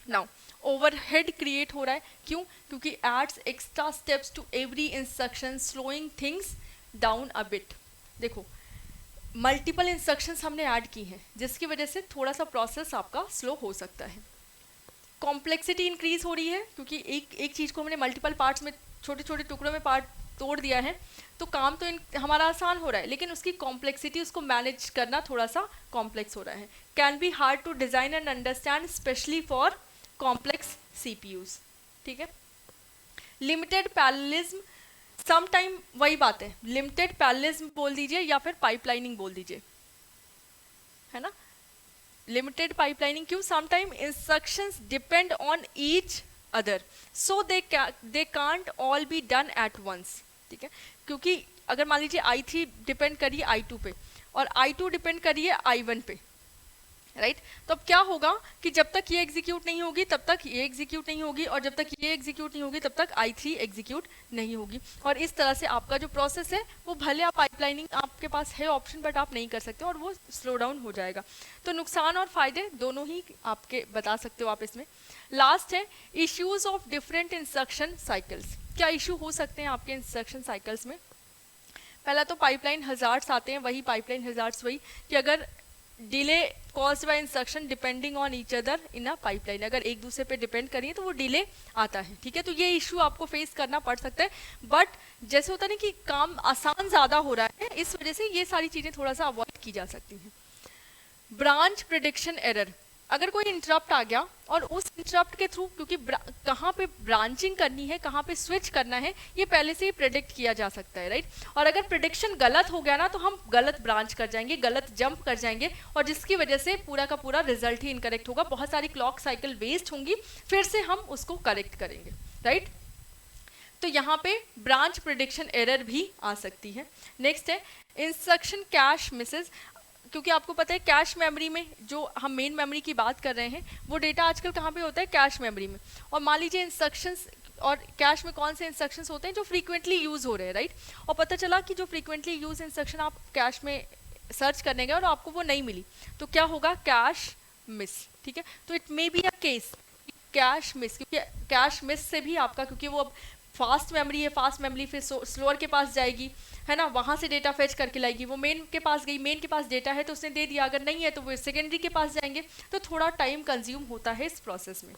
नाउ ओवरहेड क्रिएट हो रहा है, क्यों? क्योंकि adds extra steps to every instruction, slowing things down a bit. देखो, मल्टीपल इंस्ट्रक्शंस हमने ऐड की हैं, जिसकी वजह से थोड़ा सा प्रोसेस आपका स्लो हो सकता है। कॉम्प्लेक्सिटी इंक्रीज हो रही है, क्योंकि एक चीज़ को हमने मल्टीपल पार्ट्स में, छोटे छोटे टुकड़ों में पार्ट तोड़ दिया है, तो काम तो हमारा आसान हो रहा है, लेकिन उसकी कॉम्प्लेक्सिटी, उसको मैनेज करना थोड़ा सा कॉम्प्लेक्स हो रहा है। Can be hard to design and understand, specially for complex CPUs, ठीक है। लिमिटेड पैरेललिज्म, सम टाइम वही बात है, लिमिटेड पैरेललिज्म बोल दीजिए या फिर पाइपलाइनिंग बोल दीजिए, है ना। लिमिटेड पाइपलाइनिंग क्यों? Some time instructions depend on each other, so they can't all be done at once, ठीक है। क्योंकि अगर मान लीजिए I3 डिपेंड करिए I2 पे और I2 डिपेंड करिए I1 पे, राइट, तो अब क्या होगा कि जब तक ये एग्जीक्यूट नहीं होगी तब तक ये एग्जीक्यूट नहीं होगी, और जब तक ये एग्जीक्यूट नहीं होगी तब तक I3 एग्जीक्यूट नहीं होगी, और इस तरह से आपका जो प्रोसेस है वो भले आप पाइपलाइनिंग आपके पास है ऑप्शन, बट आप नहीं कर सकते और वो स्लो डाउन हो जाएगा। तो नुकसान और फायदे दोनों ही आपके बता सकते हो आप इसमें। लास्ट है issues of different instruction cycles. क्या इशू हो सकते हैं आपके इंस्ट्रक्शन साइकिल्स में? पहला तो पाइपलाइन हजार्ड्स आते हैं, वही पाइपलाइन हजार्ड्स वही कि अगर delay caused by instruction depending on each other in a pipeline, अगर एक दूसरे पे डिपेंड करिए तो वो डिले आता है, ठीक है। तो ये इशू आपको फेस करना पड़ सकता है, बट जैसे होता नहीं कि काम आसान ज़्यादा हो रहा है, इस वजह से ये सारी चीज़ें थोड़ा सा अवॉइड की जा सकती हैं। ब्रांच प्रेडिक्शन एरर, अगर कोई इंटरप्ट आ गया और उस इंटरप्ट के थ्रू, क्योंकि कहाँ पे ब्रांचिंग करनी है, कहाँ पे स्विच करना है, ये पहले से ही प्रेडिक्ट किया जा सकता है, राइट। और अगर प्रेडिक्शन गलत हो गया ना तो हम गलत ब्रांच कर जाएंगे, गलत जंप कर जाएंगे, और जिसकी वजह से पूरा का पूरा रिजल्ट ही इनकरेक्ट होगा, बहुत सारी क्लॉक साइकिल वेस्ट होंगी, फिर से हम उसको करेक्ट करेंगे, राइट। तो यहाँ पे ब्रांच प्रेडिक्शन एरर भी आ सकती है। नेक्स्ट है इंस्ट्रक्शन कैश मिसेस, क्योंकि आपको पता है कैश मेमोरी में, जो हम मेन मेमोरी की बात कर रहे हैं, वो डेटा आजकल कहाँ पे होता है? कैश मेमोरी में। और मान लीजिए इंस्ट्रक्शंस, और कैश में कौन से इंस्ट्रक्शंस होते हैं? जो फ्रीक्वेंटली यूज़ हो रहे हैं, राइट। और पता चला कि जो फ्रीक्वेंटली यूज इंस्ट्रक्शन आप कैश में सर्च करने गए और आपको वो नहीं मिली, तो क्या होगा? कैश मिस, ठीक है। तो it may be a case cache miss, क्योंकि कैश मिस से भी आपका, क्योंकि वो अब फास्ट मेमोरी है, फास्ट मेमोरी फिर स्लोअर के पास जाएगी, है ना, वहाँ से डेटा फेच करके लाएगी, वो मेन के पास गई, मेन के पास डेटा है तो उसने दे दिया, अगर नहीं है तो वो सेकेंडरी के पास जाएंगे, तो थोड़ा टाइम कंज्यूम होता है इस प्रोसेस में।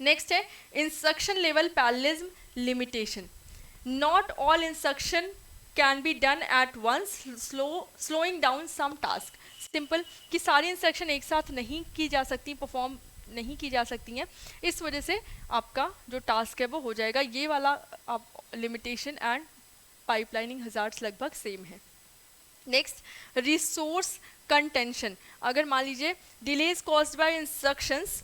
नेक्स्ट है instruction level parallelism limitation. Not all instruction can be done at once, slowing down some task. Simple कि सारी इंस्ट्रक्शन एक साथ नहीं की जा सकती, परफॉर्म नहीं की जा सकती हैं, इस वजह से आपका जो टास्क है वो हो जाएगा। ये वाला आप लिमिटेशन एंड पाइपलाइनिंग हजार्ड्स लगभग सेम है। Next resource contention. अगर मान लीजिए delays caused by instructions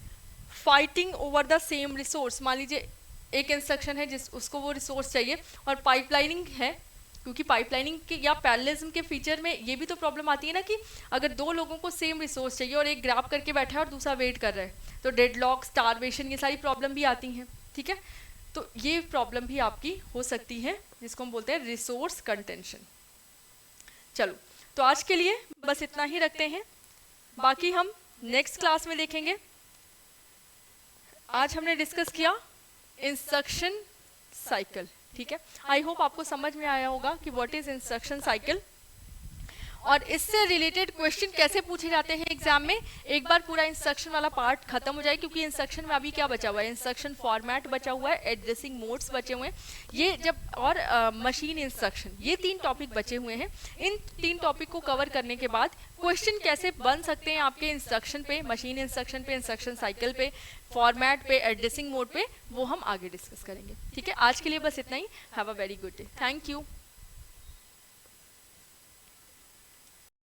fighting over the same resource, मान लीजिए एक इंस्ट्रक्शन है जिस उसको वो रिसोर्स चाहिए और पाइपलाइनिंग है, क्योंकि पाइपलाइनिंग के या पैरेललिज्म के फीचर में ये भी तो प्रॉब्लम आती है ना कि अगर दो लोगों को सेम रिसोर्स चाहिए और एक ग्रैब करके बैठा है और दूसरा वेट कर रहा है, तो डेडलॉक, स्टारवेशन, ये सारी प्रॉब्लम भी आती हैं, ठीक है। तो ये प्रॉब्लम भी आपकी हो सकती है, जिसको हम बोलते हैं रिसोर्स कंटेंशन। चलो, तो आज के लिए बस इतना ही रखते हैं, बाकी हम नेक्स्ट क्लास में देखेंगे। आज हमने डिस्कस किया इंस्ट्रक्शन साइकिल, ठीक है। आई होप आपको समझ में आया होगा कि व्हाट इज इंस्ट्रक्शन साइकिल और इससे रिलेटेड क्वेश्चन कैसे पूछे जाते हैं एग्जाम में। एक बार पूरा इंस्ट्रक्शन वाला पार्ट खत्म हो जाए, क्योंकि इंस्ट्रक्शन में अभी क्या बचा हुआ है, इंस्ट्रक्शन फॉर्मेट बचा हुआ है, एड्रेसिंग मोड्स बचे हुए हैं, ये जब और मशीन इंस्ट्रक्शन, ये 3 टॉपिक बचे हुए हैं। इन 3 टॉपिक को कवर करने के बाद क्वेश्चन कैसे बन सकते हैं आपके इंस्ट्रक्शन पे, मशीन इंस्ट्रक्शन पे, इंस्ट्रक्शन साइकिल पे, फॉर्मेट पे, एड्रेसिंग मोड पे, वो हम आगे डिस्कस करेंगे, ठीक है। आज के लिए बस इतना ही। Have a very good day, thank you.